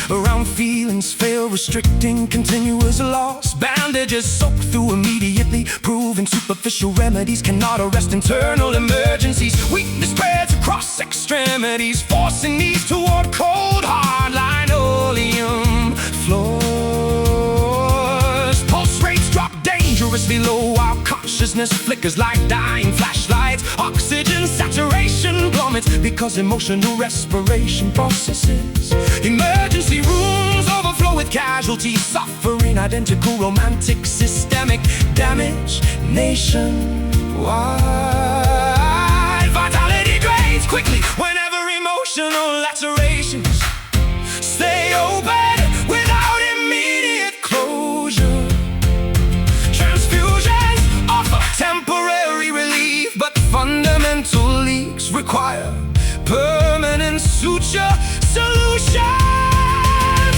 Around feelings fail, restricting continuous loss. Bandages soak through immediately, proving superficial remedies cannot arrest internal emergencies. Weakness spreads across extremities, forcing knees toward cold hard linoleum floors. Pulse rates drop dangerously low while consciousness flickers like dying flashlights. Oxygen saturation plummets because emotional respiration processes. Emergency rooms overflow with casualties, suffering identical romantic systemic damage nationwide. Vitality drains quickly whenever emotional lacerations stay open without immediate closure. Transfusions offer temporary relief, but fundamental leaks require permanent suture solutions.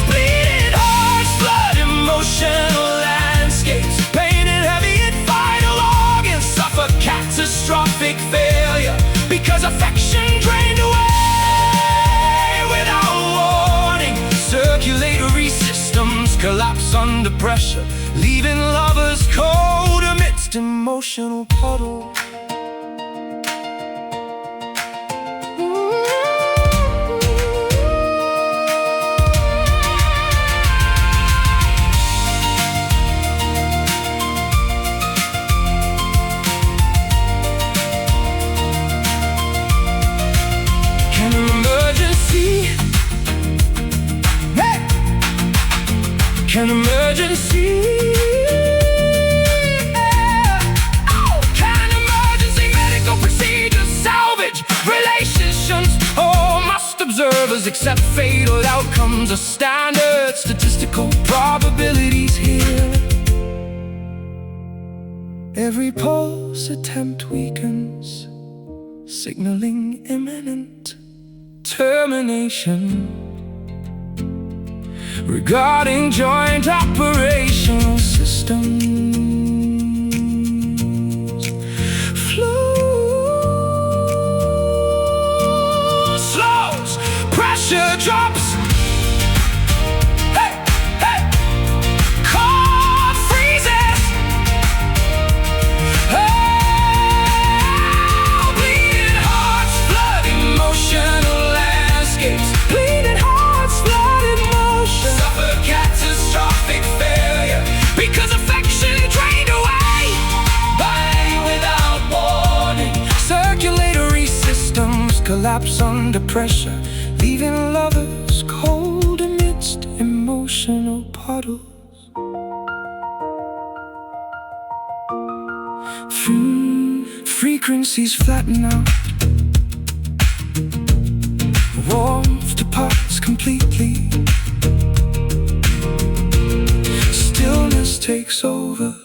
Bleeding hearts, blood, emotional landscapes, pain and heavy and vital organs suffer catastrophic failure because affection drained away without warning. Circulatory systems collapse under pressure, leaving lovers cold amidst emotional puddles. Can emergency, can emergency medical procedures salvage relationships? Or must observers accept fatal outcomes or standard statistical probabilities here? Every pulse attempt weakens, signaling imminent termination. Regarding joint operational systems, flow slows, pressure drops. Hey, hey, core freezes. Oh, bleeding hearts, blood, emotional landscapes. Bleeding hearts, blood, emotion suffer catastrophic failure because affection drained away without warning. Circulatory systems collapse under pressure, leaving lovers cold amidst emotional puddles. Frequencies flatten out, warmth departs completely. Stillness takes over.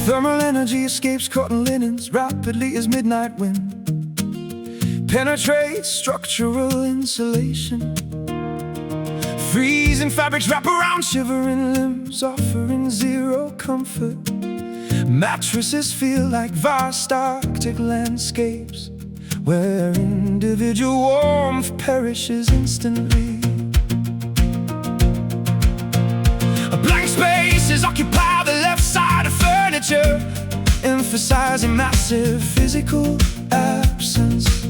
Thermal energy escapes cotton linens rapidly as midnight wind. penetrates structural insulation. Freezing fabrics wrap around shivering limbs, offering zero comfort. Mattresses feel like vast Arctic landscapes, where individual warmth perishes instantly. Blank spaces occupy the left side of furniture, emphasizing massive physical absence.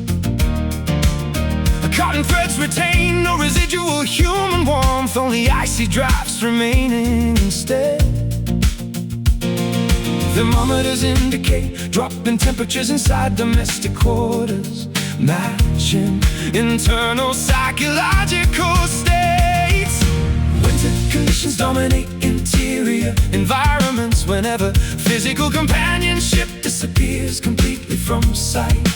Cotton threads retain no residual human warmth, only icy drafts remaining instead. Thermometers indicate dropping temperatures inside domestic quarters, matching internal psychological states. Winter conditions dominate interior environments whenever physical companionship disappears completely from sight.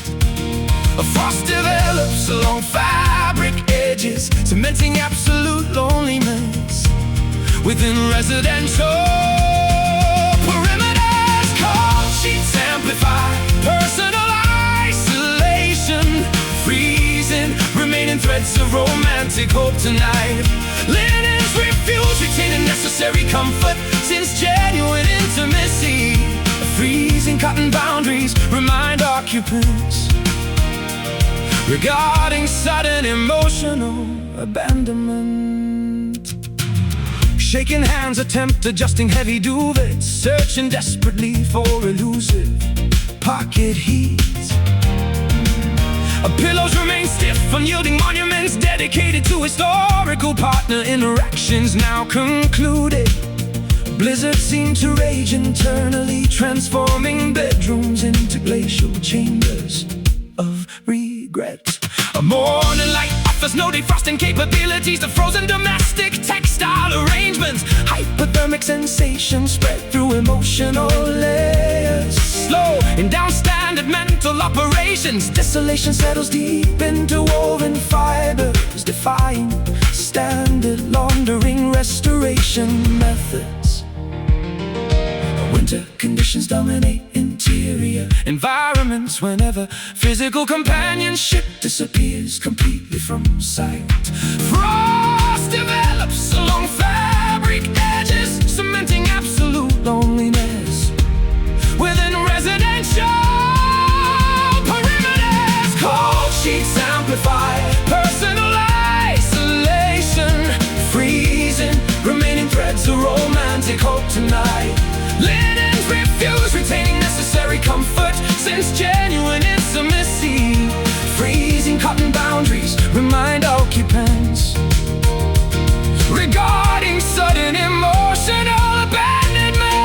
A frost develops along fabric edges, cementing absolute loneliness within residential perimeters. Cold sheets amplify personal isolation, freezing remaining threads of romantic hope tonight. Linens refuse retaining necessary comfort since genuine intimacy. Freezing cotton boundaries remind occupants regarding sudden emotional abandonment. Shaking hands attempt adjusting heavy duvets, searching desperately for elusive pocket heat. Pillows remain stiff, unyielding monuments dedicated to historical partner interactions now concluded. Blizzards seem to rage internally, transforming bedrooms into glacial chambers of regret. A morning light offers no defrosting capabilities to frozen domestic textile arrangements. Hypothermic sensations spread through emotional layers, slow in down standard mental operations. Desolation settles deep into woven fibers, defying standard laundering restoration methods. Winter conditions dominate interior environments whenever physical companionship disappears completely from sight. Frost develops along fabric edges, cementing absolute loneliness within residential perimeters. Cold sheets amplify personal isolation, freezing remaining threads of romantic hope tonight. Linens refuse retaining necessary comfort since genuine intimacy. Freezing cotton boundaries remind occupants regarding sudden emotional abandonment.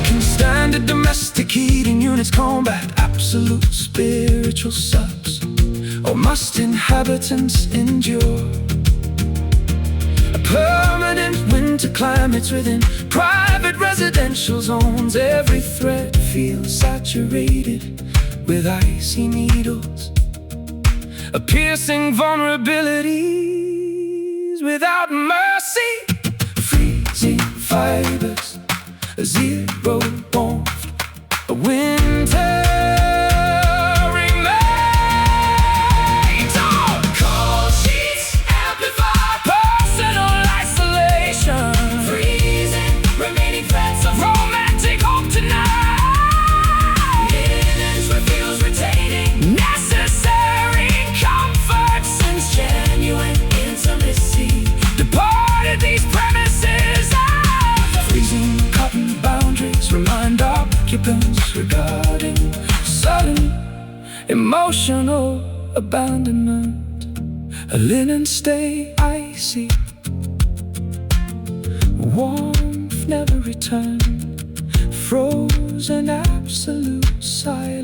Can standard domestic heating units combat absolute spiritual subs, or must inhabitants endure permanent winter climates within private residential zones? Every thread feels saturated with icy needles, a piercing vulnerabilities without mercy. Freezing fibers, zero warmth, a winter regarding sudden emotional abandonment. A linen stay icy, warmth never returned, frozen absolute silence.